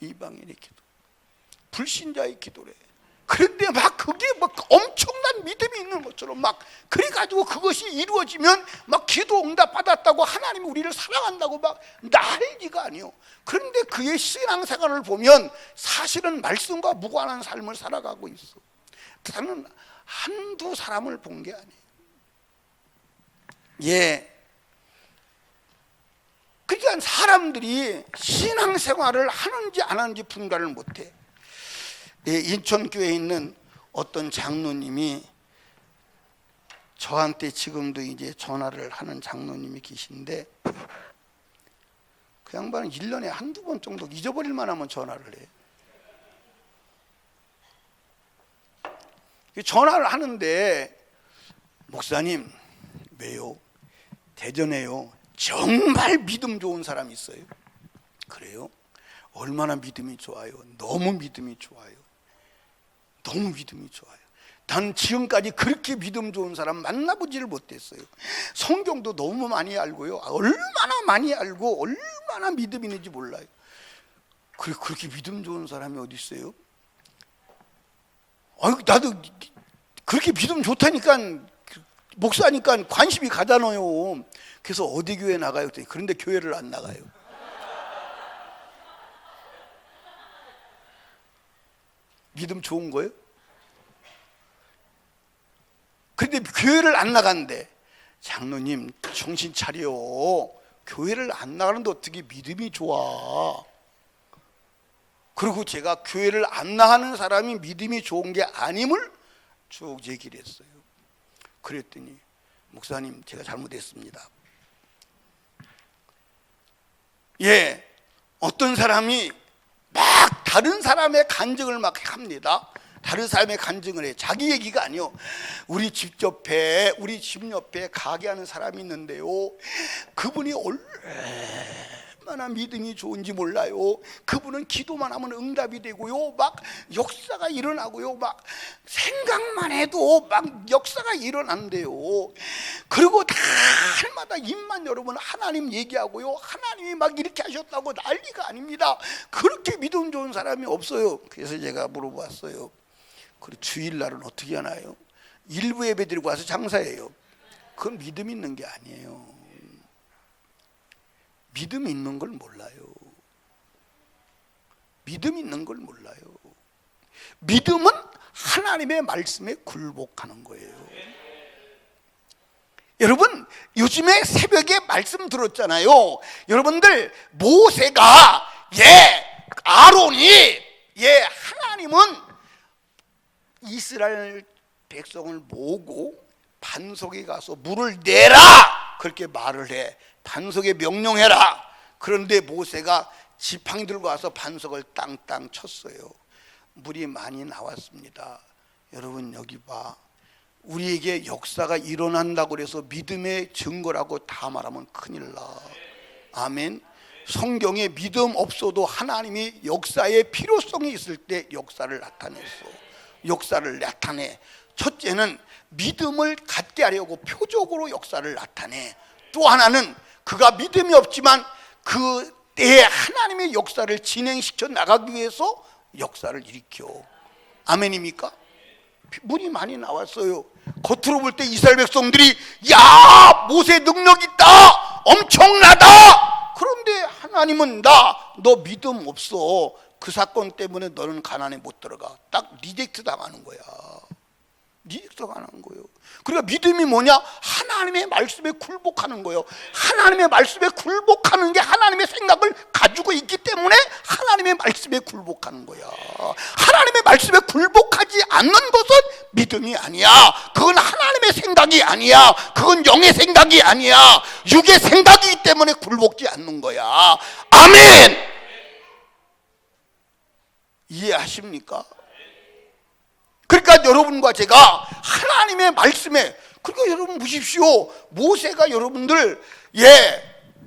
이방인의 기도, 불신자의 기도래. 그런데 막 그게 막 엄청난 믿음이 있는 것처럼 막 그래가지고 그것이 이루어지면 막 기도 응답 받았다고 하나님이 우리를 사랑한다고 막 난리가 아니요. 그런데 그의 신앙생활을 보면 사실은 말씀과 무관한 삶을 살아가고 있어. 나는 한두 사람을 본 게 아니에요. 그러니까 사람들이 신앙생활을 하는지 안 하는지 분간을 못해. 인천교회에 있는 어떤 장로님이 저한테 지금도 이제 전화를 하는 장로님이 계신데 그 양반은 1년에 한두 번 정도 잊어버릴 만하면 전화를 해. 전화를 하는데 목사님, 왜요? 대전에요, 정말 믿음 좋은 사람이 있어요. 그래요? 얼마나 믿음이 좋아요? 너무 믿음이 좋아요. 너무 믿음이 좋아요. 난 지금까지 그렇게 믿음 좋은 사람 만나보지를 못했어요. 성경도 너무 많이 알고요. 얼마나 많이 알고 얼마나 믿음이 있는지 몰라요. 그렇게 믿음 좋은 사람이 어디 있어요? 나도 그렇게 믿음 좋다니까, 목사니까 관심이 가잖아요. 그래서 어디 교회 나가요? 그런데 교회를 안 나가요. 믿음 좋은 거예요? 그런데 교회를 안 나가는데, 장로님 정신 차려. 교회를 안 나가는데 어떻게 믿음이 좋아? 그리고 제가 교회를 안 나가는 사람이 믿음이 좋은 게 아님을 쭉 얘기를 했어요. 그랬더니 목사님, 제가 잘못했습니다. 어떤 사람이 막 다른 사람의 간증을 막 합니다. 다른 사람의 간증을 해. 자기 얘기가 아니요. 우리 집 옆에 가게 하는 사람이 있는데요, 그분이 얼마나 믿음이 좋은지 몰라요. 그분은 기도만 하면 응답이 되고요, 막 역사가 일어나고요, 막 생각만 해도 막 역사가 일어난대요. 그리고 달마다 입만 열어보면 하나님 얘기하고요, 하나님이 막 이렇게 하셨다고 난리가 아닙니다. 그렇게 믿음 좋은 사람이 없어요. 그래서 제가 물어봤어요. 그리고 주일날은 어떻게 하나요? 일부 예배 드리고 와서 장사해요. 그건 믿음 있는 게 아니에요. 믿음이 있는 걸 몰라요. 믿음이 있는 걸 몰라요. 믿음은 하나님의 말씀에 굴복하는 거예요. 여러분, 요즘에 새벽에 말씀 들었잖아요. 여러분들, 모세가 아론이 하나님은 이스라엘 백성을 모으고 반석에 가서 물을 내라 그렇게 말을 해. 반석에 명령해라. 그런데 모세가 지팡이 들고 와서 반석을 땅땅 쳤어요. 물이 많이 나왔습니다. 여러분, 여기 봐. 우리에게 역사가 일어난다고 해서 믿음의 증거라고 다 말하면 큰일 나. 아멘. 성경에 믿음 없어도 하나님이 역사의 필요성이 있을 때 역사를 나타냈어. 역사를 나타내. 첫째는 믿음을 갖게 하려고 표적으로 역사를 나타내. 또 하나는 그가 믿음이 없지만 그 때에 하나님의 역사를 진행시켜 나가기 위해서 역사를 일으켜. 아멘입니까? 물이 많이 나왔어요. 겉으로 볼 때 이스라엘 백성들이 야, 모세 능력 있다, 엄청나다. 그런데 하나님은 너 믿음 없어. 그 사건 때문에 너는 가나안에 못 들어가. 딱 리젝트 당하는 거야. 리젝트 당하는 거예요. 그러니까 믿음이 뭐냐? 하나님의 말씀에 굴복하는 거예요. 하나님의 말씀에 굴복하는 게 하나님의 생각을 가지고 있기 때문에 하나님의 말씀에 굴복하는 거야. 하나님의 말씀에 굴복하지 않는 것은 믿음이 아니야. 그건 하나님의 생각이 아니야. 그건 영의 생각이 아니야. 육의 생각이기 때문에 굴복지 않는 거야. 아멘. 이해하십니까? 그러니까 여러분과 제가 하나님의 말씀에, 그러니까 여러분 보십시오. 모세가 여러분들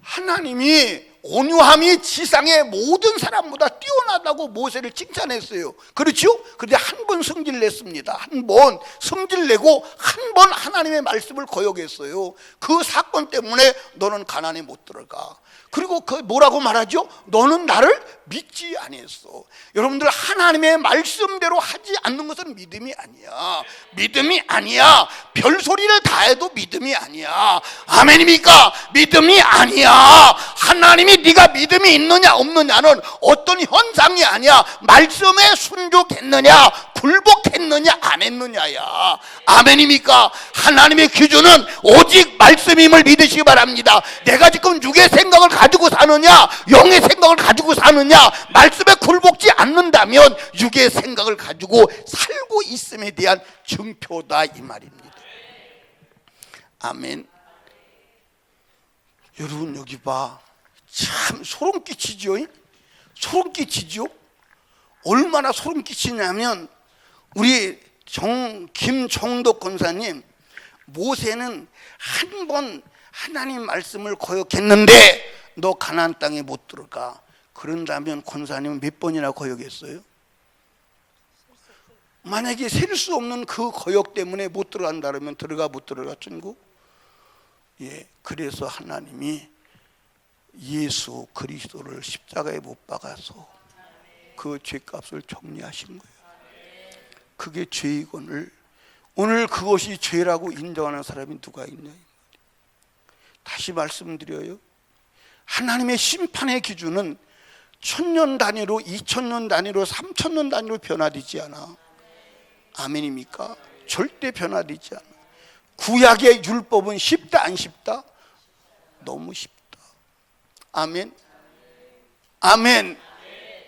하나님이 온유함이 지상의 모든 사람보다 뛰어나다고 모세를 칭찬했어요. 그렇죠? 그런데 한 번 성질 냈습니다. 한 번 성질 내고 한 번 하나님의 말씀을 거역했어요. 그 사건 때문에 너는 가나안에 못 들어가. 그리고 그 뭐라고 말하죠? 너는 나를 믿지 아니했어. 여러분들, 하나님의 말씀대로 하지 않는 것은 믿음이 아니야. 믿음이 아니야. 별소리를 다 해도 믿음이 아니야. 아멘입니까? 믿음이 아니야. 하나님이 네가 믿음이 있느냐 없느냐는 어떤 현상이 아니야. 말씀에 순종했느냐 굴복했느냐 안 했느냐야. 아멘입니까? 하나님의 기준은 오직 말씀임을 믿으시기 바랍니다. 내가 지금 육의 생각을 가지고 사느냐 영의 생각을 가지고 사느냐, 말씀에 굴복지 않는다면 육의 생각을 가지고 살고 있음에 대한 증표다 이 말입니다. 아멘. 여러분, 여기 봐. 참 소름 끼치죠? 소름 끼치죠? 얼마나 소름 끼치냐면, 우리 김정덕 권사님, 모세는 한 번 하나님 말씀을 거역했는데 너 가나안 땅에 못 들어가. 그런다면 권사님은 몇 번이나 거역했어요? 만약에 셀 수 없는 그 거역 때문에 못 들어간다면 들어가 못 들어가 친구? 그래서 하나님이 예수 그리스도를 십자가에 못 박아서 그 죄값을 정리하신 거예요. 그게 죄이건을, 오늘 그것이 죄라고 인정하는 사람이 누가 있냐. 다시 말씀드려요. 하나님의 심판의 기준은 1000년 단위로, 2000년 단위로, 3000년 단위로 변화되지 않아. 아멘입니까? 절대 변화되지 않아. 구약의 율법은 쉽다 안 쉽다? 너무 쉽다. 아멘. 아멘.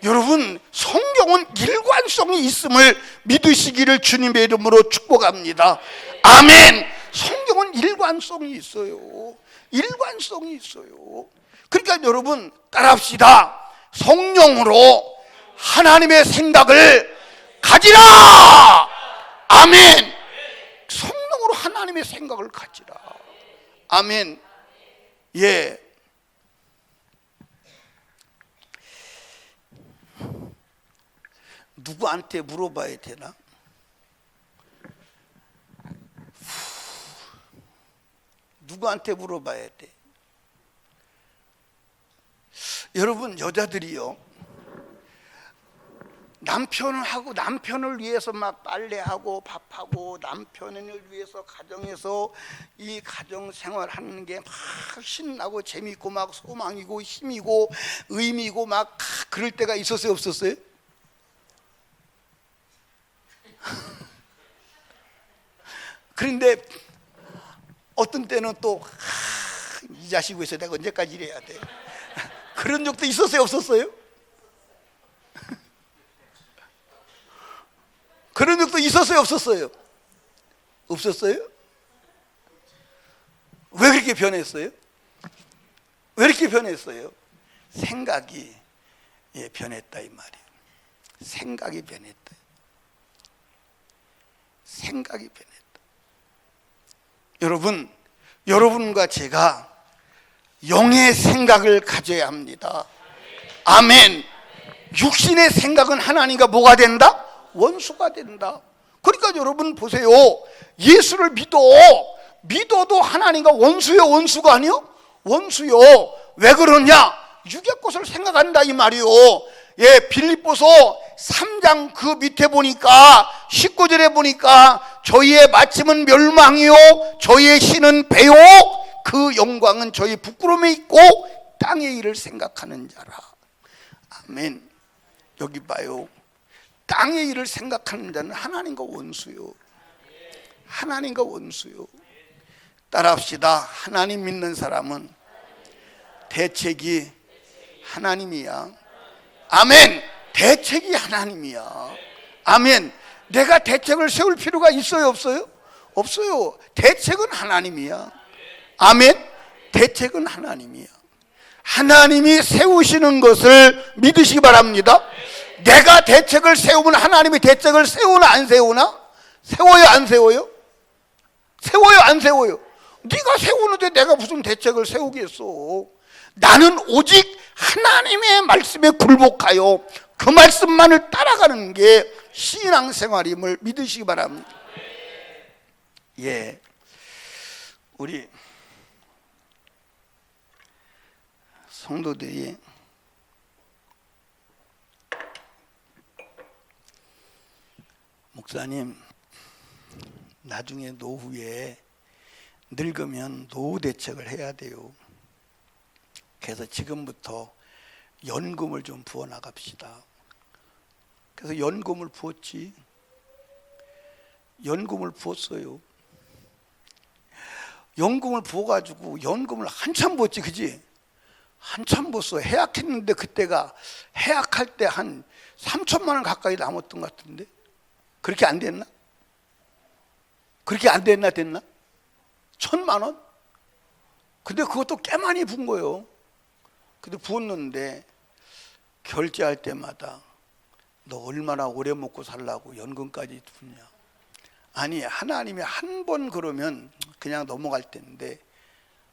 여러분, 성경은 일관성이 있음을 믿으시기를 주님의 이름으로 축복합니다. 아멘. 성경은 일관성이 있어요. 일관성이 있어요. 그러니까 여러분, 따라합시다. 성령으로 하나님의 생각을 가지라. 아멘. 성령으로 하나님의 생각을 가지라. 아멘. 누구한테 물어봐야 되나? 누구한테 물어봐야 돼? 여러분, 여자들이요, 남편하고 남편을 위해서 막 빨래하고 밥하고 남편을 위해서 가정에서 이 가정 생활하는 게 막 신나고 재밌고 막 소망이고 힘이고 의미고 막 그럴 때가 있었어요, 없었어요? 그런데 어떤 때는 또 이 자식 위해서 내가 언제까지 일해야 돼? 그런 적도 있었어요, 없었어요? 그런 적도 있었어요, 없었어요? 없었어요? 왜 그렇게 변했어요? 왜 이렇게 변했어요? 생각이 변했다 이 말이에요. 생각이 변했다. 생각이 변했다. 여러분과 제가 영의 생각을 가져야 합니다. 아멘. 육신의 생각은 하나님과 뭐가 된다? 원수가 된다. 그러니까 여러분 보세요. 예수를 믿어도 하나님과 원수요, 원수가 아니요? 원수요. 왜 그러냐? 육의 것을 생각한다 이 말이요. 빌립보서 3장 그 밑에 보니까 19절에 보니까 저희의 마침은 멸망이요 저희의 신은 배요 그 영광은 저희 부끄러움에 있고 땅의 일을 생각하는 자라. 아멘. 여기 봐요. 땅의 일을 생각하는 자는 하나님과 원수요. 하나님과 원수요. 따라합시다. 하나님 믿는 사람은 대책이 하나님이야. 아멘. 대책이 하나님이야. 아멘. 내가 대책을 세울 필요가 있어요, 없어요? 없어요. 대책은 하나님이야. 아멘. 대책은 하나님이야. 하나님이 세우시는 것을 믿으시기 바랍니다. 내가 대책을 세우면 하나님이 대책을 세우나 안 세우나? 세워요, 안 세워요? 세워요, 안 세워요? 네가 세우는데 내가 무슨 대책을 세우겠어? 나는 오직 하나님의 말씀에 굴복하여 그 말씀만을 따라가는 게 신앙생활임을 믿으시기 바랍니다. 우리 성도들이 목사님, 나중에 노후에 늙으면 노후 대책을 해야 돼요. 그래서 지금부터 연금을 좀 부어 나갑시다. 그래서 연금을 부었지. 연금을 부었어요. 연금을 부어가지고 연금을 한참 부었지, 그지? 한참 부었어. 해약했는데 그때가 해약할 때 한 3천만 원 가까이 남았던 것 같은데 그렇게 안 됐나? 그렇게 안 됐나? 됐나? 1,000만 원? 근데 그것도 꽤 많이 분 거예요. 근데 부었는데 결제할 때마다 너 얼마나 오래 먹고 살라고 연금까지 붓냐? 아니, 하나님이 한 번 그러면 그냥 넘어갈 텐데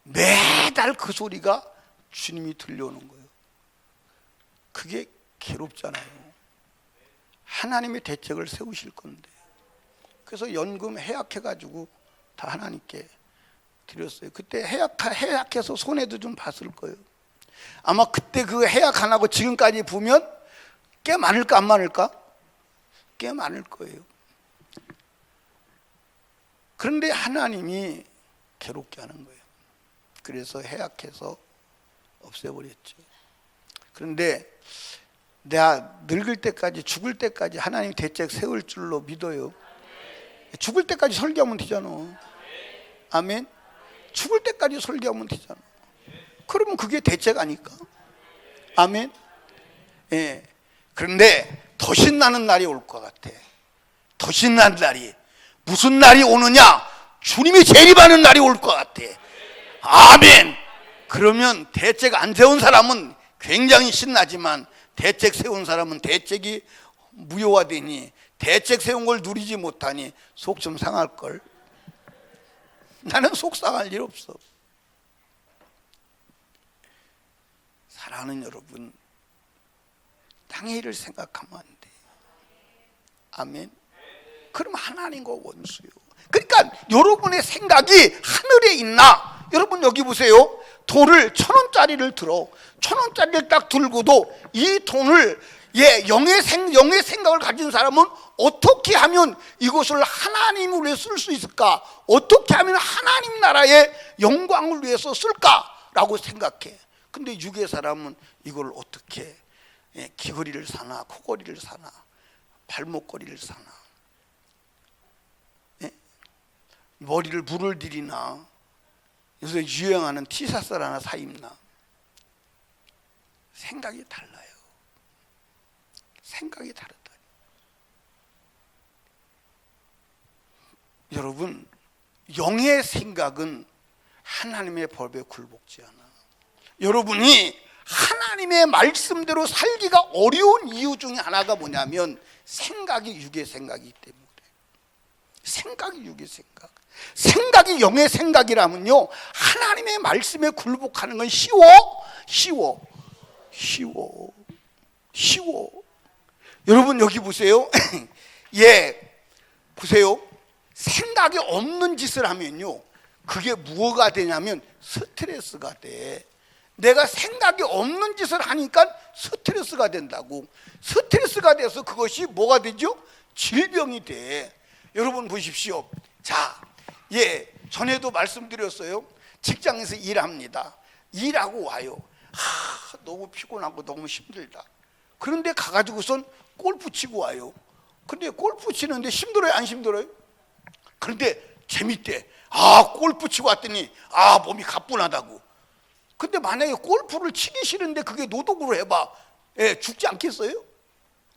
매달 그 소리가 주님이 들려오는 거예요. 그게 괴롭잖아요. 하나님의 대책을 세우실 건데. 그래서 연금 해약해가지고 다 하나님께 드렸어요. 그때 해약해서 손해도 좀 봤을 거예요. 아마 그때 그 해약 안 하고 지금까지 보면 꽤 많을까 안 많을까? 꽤 많을 거예요. 그런데 하나님이 괴롭게 하는 거예요. 그래서 해약해서 없애버렸죠. 그런데 내가 늙을 때까지, 죽을 때까지 하나님 대책 세울 줄로 믿어요. 죽을 때까지 설교하면 되잖아. 아멘. 죽을 때까지 설교하면 되잖아. 그러면 그게 대책 아닐까? 아멘. 그런데 더 신나는 날이 올 것 같아. 더 신나는 날이. 무슨 날이 오느냐? 주님이 재림하는 날이 올 것 같아. 아멘. 그러면 대책 안 세운 사람은 굉장히 신나지만 대책 세운 사람은 대책이 무효화되니 대책 세운 걸 누리지 못하니 속 좀 상할걸. 나는 속 상할 일 없어. 사랑하는 여러분, 땅의 일을 생각하면 안 돼. 아멘. 그럼 하나님과 원수요. 그러니까 여러분의 생각이 하늘에 있나? 여러분 여기 보세요. 돌을 1,000원짜리를 들어. 1,000원짜리를 딱 들고도 이 돈을 영의 생각을 가진 사람은 어떻게 하면 이것을 하나님을 위해 쓸 수 있을까? 어떻게 하면 하나님 나라의 영광을 위해서 쓸까라고 생각해. 근데 육의 사람은 이걸 어떻게 귀걸이를 사나 코걸이를 사나 발목걸이를 사나 머리를 물을 들이나 요새 유행하는 티셔츠를 하나 사 입나. 생각이 달라요. 생각이 다르다. 여러분, 영의 생각은 하나님의 법에 굴복지 않아. 여러분이 하나님의 말씀대로 살기가 어려운 이유 중에 하나가 뭐냐면 생각이 육의 생각이기 때문에 그래요. 생각이 육의 생각. 생각이 영의 생각이라면요, 하나님의 말씀에 굴복하는 건 쉬워. 여러분 여기 보세요. 보세요. 생각이 없는 짓을 하면요, 그게 뭐가 되냐면 스트레스가 돼. 내가 생각이 없는 짓을 하니까 스트레스가 된다고. 스트레스가 돼서 그것이 뭐가 되죠? 질병이 돼. 여러분 보십시오. 자, 전에도 말씀드렸어요. 직장에서 일합니다. 일하고 와요. 너무 피곤하고 너무 힘들다. 그런데 가가지고선 골프 치고 와요. 근데 골프 치는데 힘들어요, 안 힘들어요? 그런데 재밌대. 골프 치고 왔더니 몸이 가뿐하다고. 근데 만약에 골프를 치기 싫은데 그게 노동으로 해봐, 죽지 않겠어요?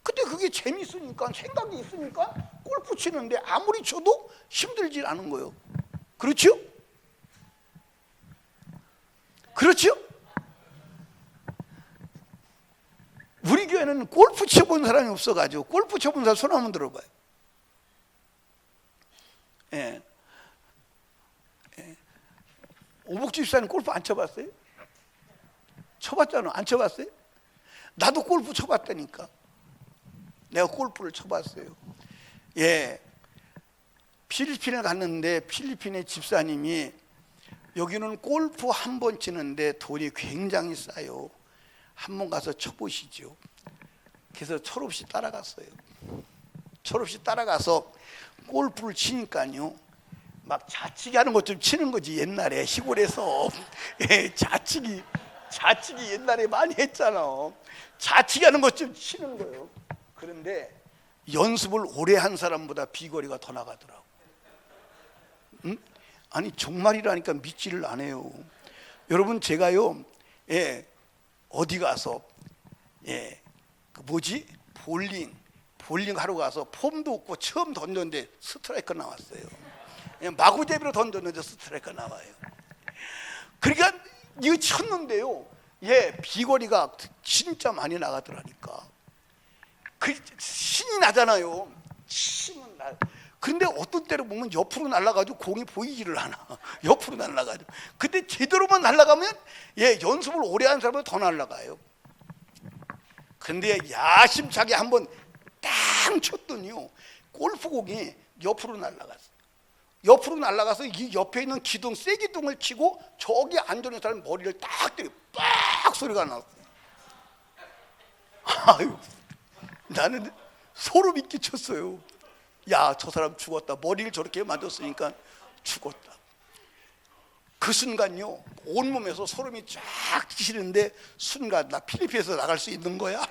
근데 그게 재밌으니까, 생각이 있으니까 골프 치는데 아무리 쳐도 힘들질 않은 거예요. 그렇죠? 그렇죠? 우리 교회는 골프 쳐본 사람이 없어가지고 골프 쳐본 사람 손 한번 들어봐요. 오복주 집사님 골프 안 쳐봤어요? 쳐봤잖아. 안 쳐봤어요? 나도 골프 쳐봤다니까. 내가 골프를 쳐봤어요. 필리핀에 갔는데 필리핀의 집사님이 여기는 골프 한 번 치는데 돈이 굉장히 싸요. 한번 가서 쳐보시죠. 그래서 철없이 따라갔어요. 철없이 따라가서 골프를 치니까요, 막 좌치기 하는 것 좀 치는 거지. 옛날에 시골에서 좌치기 옛날에 많이 했잖아. 좌치기 하는 것 좀 치는 거예요. 그런데 연습을 오래 한 사람보다 비거리가 더 나가더라고. 아니 정말이라니까 믿지를 않아요. 여러분 제가요, 어디 가서 볼링 하러 가서 폼도 없고 처음 던졌는데 스트라이크 나왔어요. 마구제비로 던졌는데 스트라이크 나와요. 그러니까 이거 쳤는데요, 비거리가 진짜 많이 나가더라니까. 그 신이 나잖아요. 신은 나. 그런데 어떤 때로 보면 옆으로 날아가지고 공이 보이지를 않아. 옆으로 날아가지고. 근데 제대로만 날아가면 연습을 오래 한 사람은 더 날아가요. 근데 야심차게 한번 딱 쳤더니요, 골프공이 옆으로 날아갔어. 옆으로 날아가서 이 옆에 있는 기둥, 쇠기둥을 치고 저기 앉아있는 사람 머리를 딱 때려 빡 소리가 났어. 아유, 나는 소름이 끼쳤어요. 저 사람 죽었다. 머리를 저렇게 맞았으니까 죽었다. 그 순간요, 온몸에서 소름이 쫙 끼치는데 순간 나 필리핀에서 나갈 수 있는 거야?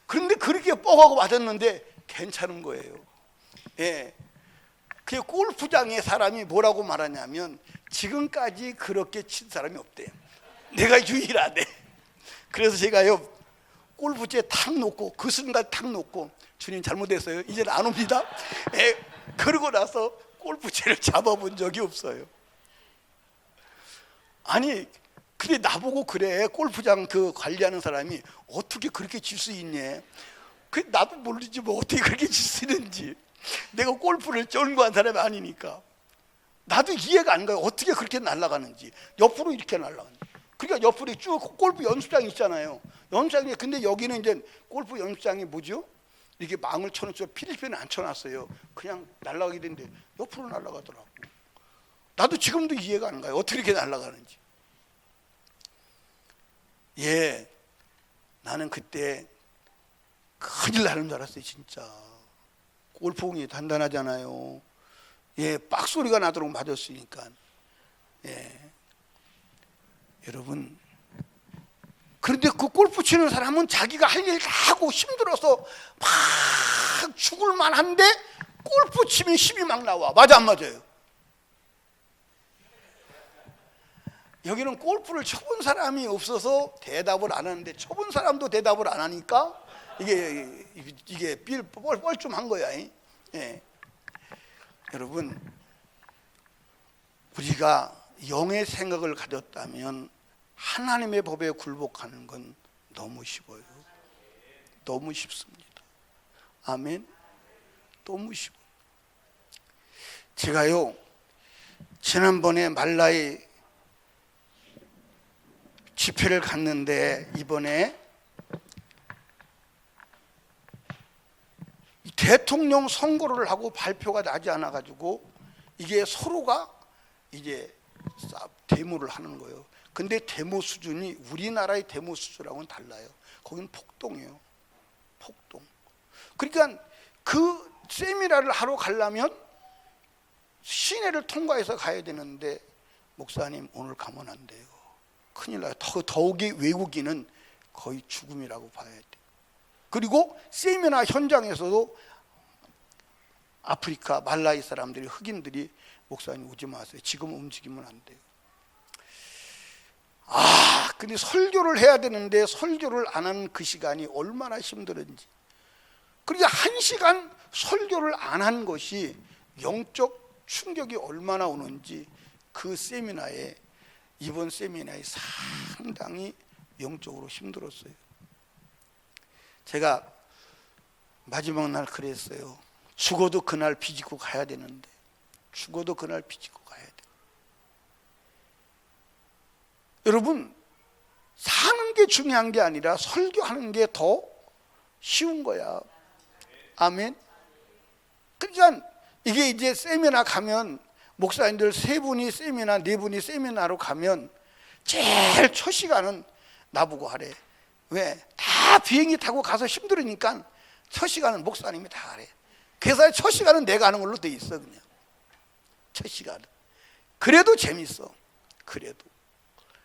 그런데 그렇게 뻥하고 맞았는데 괜찮은 거예요. 그 골프장에 사람이 뭐라고 말하냐면 지금까지 그렇게 친 사람이 없대요. 내가 유일하대. 그래서 제가요, 골프채 탁 놓고 그 순간 탁 놓고 주님 잘못했어요. 이제는 안 옵니다. 그러고 나서 골프채를 잡아본 적이 없어요. 아니 근데 나보고 그래, 골프장 그 관리하는 사람이 어떻게 그렇게 칠 수 있냐. 그 나도 모르지 뭐 어떻게 그렇게 칠 수 있는지. 내가 골프를 연구한 사람이 아니니까 나도 이해가 안 가요. 어떻게 그렇게 날아가는지. 옆으로 이렇게 날아가는지. 그러니까 옆으로 쭉 골프 연습장이 있잖아요. 연습장이. 근데 여기는 이제 골프 연습장이 뭐죠? 이렇게 망을 쳐놓죠. 필리핀에 안 쳐놨어요. 그냥 날아가게 되는데 옆으로 날아가더라고. 나도 지금도 이해가 안 가요. 어떻게 이렇게 날아가는지. 나는 그때 큰일 나는 줄 알았어요. 진짜 골프공이 단단하잖아요. 예, 빡소리가 나도록 맞았으니까. 예, 여러분, 그런데 그 골프 치는 사람은 자기가 할 일 다 하고 힘들어서 막 죽을 만한데 골프 치면 힘이 막 나와. 맞아 안 맞아요? 여기는 골프를 쳐본 사람이 없어서 대답을 안 하는데 쳐본 사람도 대답을 안 하니까 이게 뻘쭘한 거야. 예. 여러분, 우리가 영의 생각을 가졌다면 하나님의 법에 굴복하는 건 너무 쉬워요. 너무 쉽습니다. 아멘. 너무 쉬워요. 제가요, 지난번에 말라에 집회를 갔는데 이번에 대통령 선거를 하고 발표가 나지 않아 가지고 이게 서로가 이제 데모를 하는 거예요. 근데 데모 수준이 우리나라의 데모 수준하고는 달라요. 거긴 폭동이에요. 폭동. 그러니까 그 세미나를 하러 가려면 시내를 통과해서 가야 되는데 목사님 오늘 가면 안 돼요. 큰일 나요. 더욱이 외국인은 거의 죽음이라고 봐야 돼요. 그리고 세미나 현장에서도 아프리카 말라이 사람들이, 흑인들이 목사님 오지 마세요. 지금 움직이면 안 돼요. 근데 설교를 해야 되는데 설교를 안 한 그 시간이 얼마나 힘들은지. 그러니까 1시간 설교를 안 한 것이 영적 충격이 얼마나 오는지 그 세미나에, 이번 세미나에 상당히 영적으로 힘들었어요. 제가 마지막 날 그랬어요. 죽어도 그날 비집고 가야 되는데, 죽어도 그날 비집고 가야 돼. 여러분, 사는 게 중요한 게 아니라 설교하는 게 더 쉬운 거야. 아멘. 그러니까 이게 이제 세미나 가면 목사님들 3분이 세미나, 4분이 세미나로 가면 제일 첫 시간은 나보고 하래. 왜? 다 비행기 타고 가서 힘들으니까 첫 시간은 목사님이 다 하래. 그래서 첫 시간은 내가 하는 걸로 돼 있어. 그냥 첫 시간은. 그래도 재밌어. 그래도.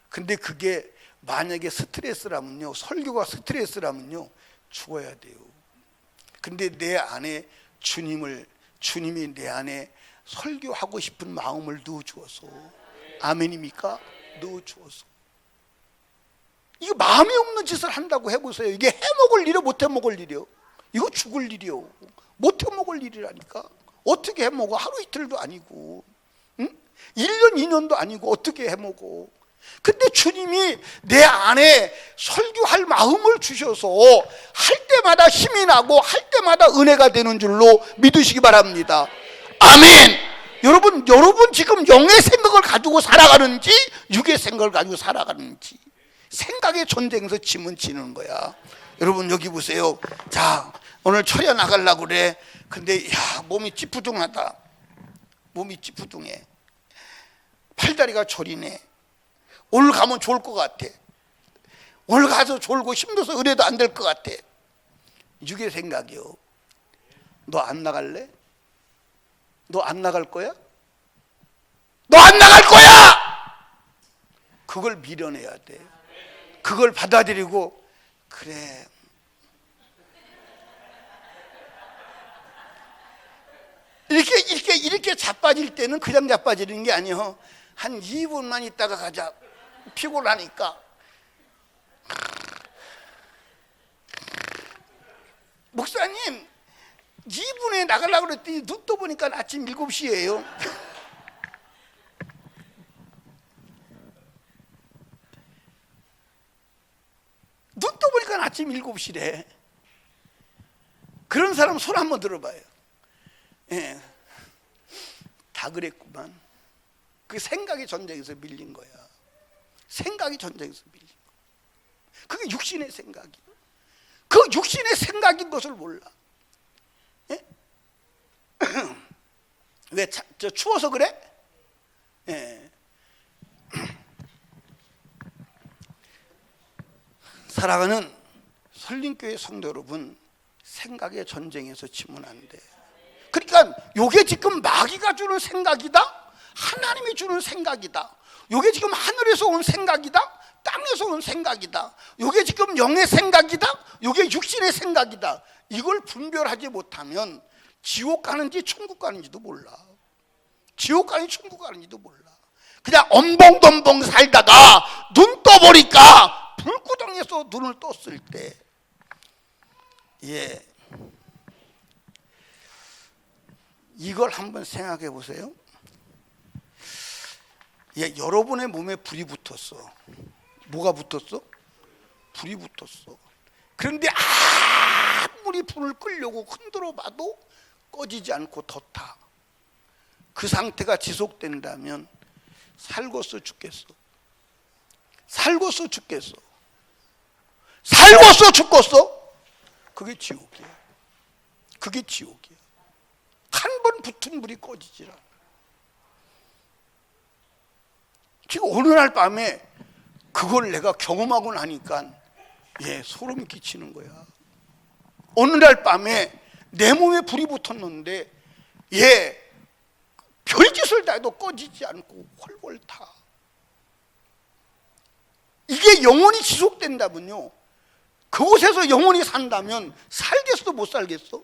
근데 그게 만약에 스트레스라면요, 설교가 스트레스라면요, 죽어야 돼요. 근데 내 안에 주님이 내 안에 설교하고 싶은 마음을 넣어주어서, 아멘입니까? 넣어주어서. 이거 마음에 없는 짓을 한다고 해보세요. 이게 해먹을 일이요, 못 해먹을 일이요? 이거 죽을 일이요, 못 해먹을 일이라니까. 어떻게 해먹어? 하루 이틀도 아니고, 응? 1년 2년도 아니고 어떻게 해먹어? 근데 주님이 내 안에 설교할 마음을 주셔서 할 때마다 힘이 나고 할 때마다 은혜가 되는 줄로 믿으시기 바랍니다. 아멘. 여러분 지금 영의 생각을 가지고 살아가는지 육의 생각을 가지고 살아가는지, 생각의 전쟁에서 짐은 지는 거야. 여러분 여기 보세요. 자, 오늘 철야 나가려고 그래. 근데 몸이 찌푸둥하다. 몸이 찌푸둥해. 팔다리가 저리네. 오늘 가면 좋을 것 같아. 오늘 가서 졸고 힘들어서 의뢰도 안 될 것 같아. 육의 생각이요. 너 안 나갈래? 너 안 나갈 거야? 너 안 나갈 거야! 그걸 밀어내야 돼. 그걸 받아들이고, 그래, 이렇게 자빠질 때는 그냥 자빠지는 게 아니요. 한 2분만 있다가 가자. 피곤하니까. 목사님 2분에 나가려고 그랬더니 눈 떠보니까 아침 7시예요. 눈 떠보니까 아침 7시래. 그런 사람 손 한번 들어봐요. 예, 다 그랬구만. 그 생각의 전쟁에서 밀린 거야. 생각이 전쟁에서 밀린 거야. 그게 육신의 생각이야. 그 육신의 생각인 것을 몰라. 예? 왜 추워서 그래? 예. 사랑하는 설린교회 성도 여러분, 생각의 전쟁에서 지면 안 돼. 그러니까 요게 지금 마귀가 주는 생각이다, 하나님이 주는 생각이다. 요게 지금 하늘에서 온 생각이다, 땅에서 온 생각이다. 요게 지금 영의 생각이다, 요게 육신의 생각이다. 이걸 분별하지 못하면 지옥 가는지 천국 가는지도 몰라. 지옥 가는지 천국 가는지도 몰라. 그냥 엄벙덤벙 살다가 눈 떠보니까 불구덩이에서 눈을 떴을 때, 이걸 한번 생각해 보세요. 여러분의 몸에 불이 붙었어. 뭐가 붙었어? 불이 붙었어. 그런데 아무리 불을 끄려고 흔들어 봐도 꺼지지 않고 더 타. 그 상태가 지속된다면 살고서 죽겠어. 살고서 죽겠어. 살고서 죽겠어. 그게 지옥이야. 그게 지옥이야. 한 번 붙은 불이 꺼지질 않아. 지금 어느 날 밤에 그걸 내가 경험하고 나니까 소름이 끼치는 거야. 어느 날 밤에 내 몸에 불이 붙었는데 별짓을 다 해도 꺼지지 않고 훨훨 타. 이게 영원히 지속된다면요, 그곳에서 영원히 산다면 살겠어 못 살겠어?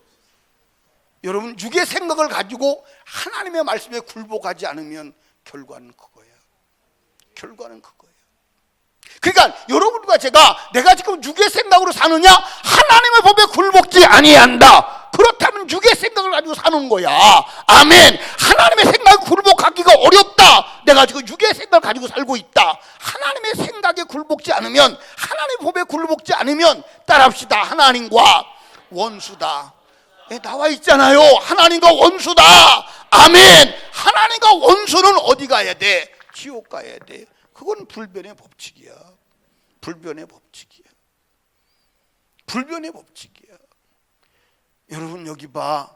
여러분, 육의 생각을 가지고 하나님의 말씀에 굴복하지 않으면 결과는 그거야. 결과는 그거예요. 그러니까 여러분과 내가 지금 육의 생각으로 사느냐, 하나님의 법에 굴복지 아니한다, 그렇다면 육의 생각을 가지고 사는 거야. 아멘. 하나님의 생각에 굴복하기가 어렵다, 내가 지금 육의 생각을 가지고 살고 있다. 하나님의 생각에 굴복지 않으면, 하나님의 법에 굴복지 않으면, 따라합시다, 하나님과 원수다. 나와 있잖아요. 하나님과 원수다. 아멘. 하나님과 원수는 어디 가야 돼? 지옥 가야 돼. 그건 불변의 법칙이야. 불변의 법칙이야. 불변의 법칙이야. 여러분, 여기 봐.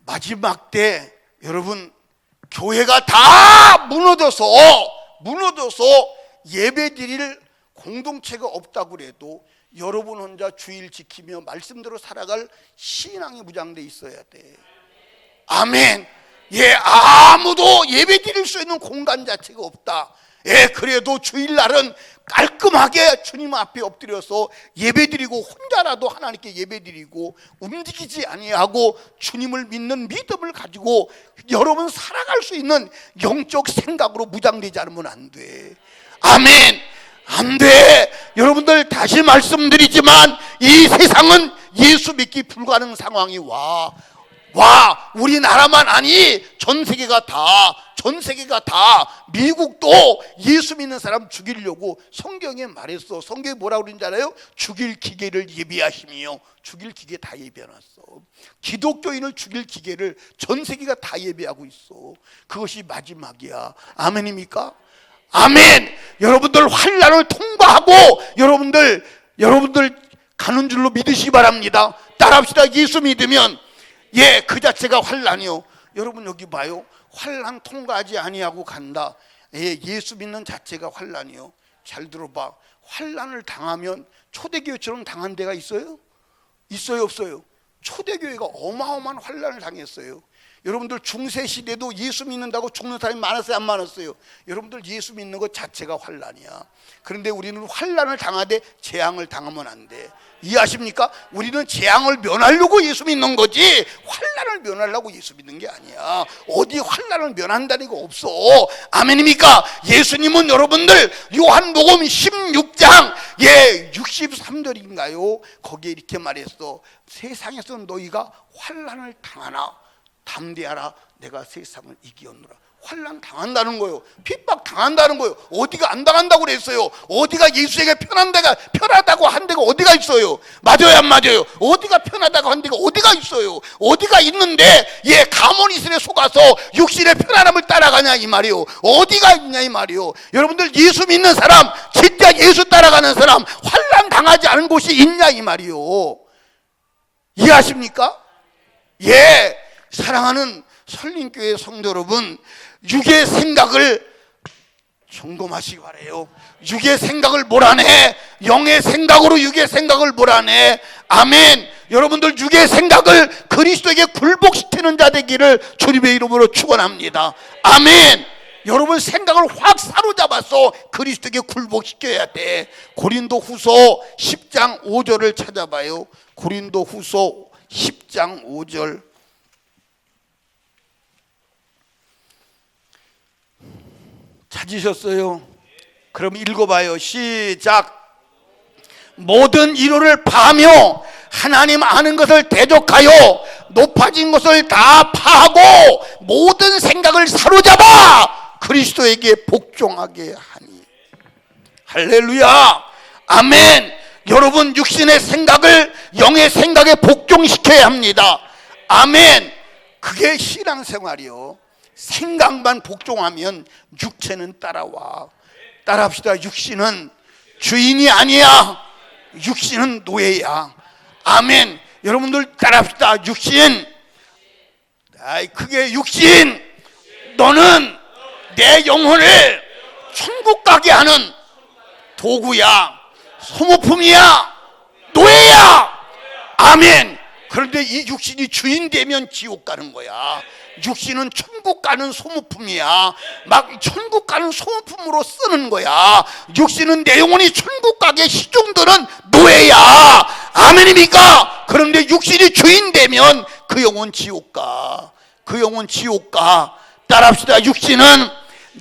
마지막 때 여러분, 교회가 다 무너져서 예배 드릴 공동체가 없다고 그래도 여러분 혼자 주일 지키며 말씀대로 살아갈 신앙이 무장돼 있어야 돼. 아멘. 아무도 예배 드릴 수 있는 공간 자체가 없다. 그래도 주일날은 깔끔하게 주님 앞에 엎드려서 예배 드리고, 혼자라도 하나님께 예배 드리고, 움직이지 아니하고 주님을 믿는 믿음을 가지고 여러분 살아갈 수 있는 영적 생각으로 무장되지 않으면 안 돼. 아멘. 안 돼. 여러분들, 다시 말씀드리지만 이 세상은 예수 믿기 불가능한 상황이 와. 우리나라만 아니 전 세계가 다 미국도 예수 믿는 사람 죽이려고 성경에 말했어. 성경에 뭐라고 그러는지 알아요? 죽일 기계를 예비하시며. 죽일 기계 다 예비해놨어. 기독교인을 죽일 기계를 전 세계가 다 예비하고 있어. 그것이 마지막이야. 아멘입니까? 아멘. 여러분들 환난을 통과하고 여러분들 가는 줄로 믿으시기 바랍니다. 따라합시다. 예수 믿으면 그 자체가 환난이요. 여러분, 여기 봐요. 환난 통과하지 아니하고 간다. 예수 믿는 자체가 환난이요. 잘 들어봐. 환난을 당하면 초대교회처럼 당한 데가 있어요? 있어요, 없어요? 초대교회가 어마어마한 환난을 당했어요. 여러분들 중세 시대도 예수 믿는다고 죽는 사람이 많았어요, 안 많았어요? 여러분들 예수 믿는 것 자체가 환난이야. 그런데 우리는 환난을 당하되 재앙을 당하면 안 돼. 이해하십니까? 우리는 재앙을 면하려고 예수 믿는 거지 환난을 면하려고 예수 믿는 게 아니야. 어디 환난을 면한다는 거 없어. 아멘입니까? 예수님은 여러분들 요한복음 16장 63절인가요? 거기에 이렇게 말했어. 세상에서 너희가 환난을 당하나 담대하라, 내가 세상을 이기었노라. 환난 당한다는 거예요. 핍박 당한다는 거예요. 어디가 안 당한다고 그랬어요? 어디가 예수에게 편하다고 한 데가 어디가 있어요? 맞아요, 안 맞아요? 어디가 편하다고 한 데가 어디가 있어요? 어디가 있는데 가문 이슬에 속아서 육신의 편안함을 따라가냐 이 말이요. 어디가 있냐 이 말이요. 여러분들, 예수 믿는 사람, 진짜 예수 따라가는 사람, 환난 당하지 않은 곳이 있냐 이 말이요. 이해하십니까? 사랑하는 설린교회 성도 여러분, 육의 생각을 점검하시기 바래요. 육의 생각을 몰아내. 영의 생각으로 육의 생각을 몰아내. 아멘. 여러분들 육의 생각을 그리스도에게 굴복시키는 자 되기를 주님의 이름으로 축원합니다. 아멘. 여러분 생각을 확 사로잡아서 그리스도에게 굴복시켜야 돼. 고린도후서 10장 5절을 찾아봐요. 고린도후서 10장 5절. 찾으셨어요? 그럼 읽어봐요. 시작. 모든 이론을 파하며 하나님 아는 것을 대적하여 높아진 것을 다 파하고 모든 생각을 사로잡아 그리스도에게 복종하게 하니. 할렐루야. 아멘. 여러분 육신의 생각을 영의 생각에 복종시켜야 합니다. 아멘. 그게 신앙생활이요. 생각만 복종하면 육체는 따라와. 따라합시다. 육신은 주인이 아니야. 육신은 노예야. 아멘. 여러분들 따라합시다. 육신. 그게 육신. 너는 내 영혼을 천국 가게 하는 도구야. 소모품이야. 노예야. 아멘. 그런데 이 육신이 주인 되면 지옥 가는 거야. 육신은 천국 가는 소모품이야. 막 천국 가는 소모품으로 쓰는 거야. 육신은 내 영혼이 천국 가게 시중드는 노예야. 아멘입니까? 그런데 육신이 주인 되면 그 영혼 지옥 가. 그 영혼 지옥 가. 따라합시다. 육신은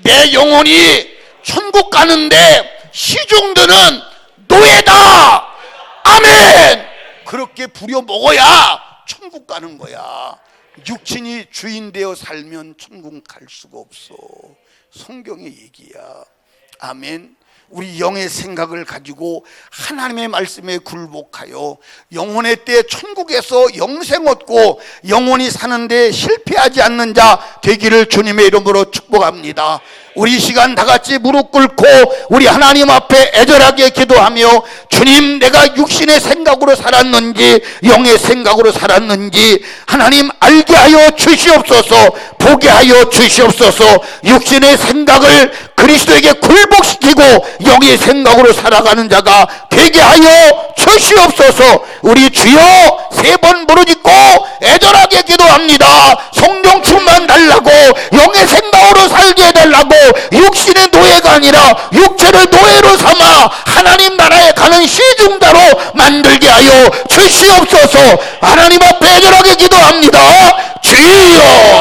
내 영혼이 천국 가는데 시중드는 노예다. 아멘. 그렇게 부려먹어야 천국 가는 거야. 육신이 주인 되어 살면 천국 갈 수가 없어. 성경의 얘기야. 아멘. 우리 영의 생각을 가지고 하나님의 말씀에 굴복하여 영혼의 때 천국에서 영생 얻고 영원히 사는데 실패하지 않는 자 되기를 주님의 이름으로 축복합니다. 우리 시간 다 같이 무릎 꿇고 우리 하나님 앞에 애절하게 기도하며 주님, 내가 육신의 생각으로 살았는지 영의 생각으로 살았는지 하나님 알게 하여 주시옵소서. 보게 하여 주시옵소서. 육신의 생각을 그리스도에게 굴복시키고 영의 생각으로 살아가는 자가 되게 하여 주시옵소서. 우리 주여 3번 부르짖고 애절하게 기도합니다. 성령 충만 달라고, 영의 생각으로 살게 해달라고. 육신의 노예가 아니라 육체를 노예로 삼아 하나님 나라에 가는 시중자로 만들게 하여 주시옵소서. 하나님 앞에 애절하게 기도합니다. 주여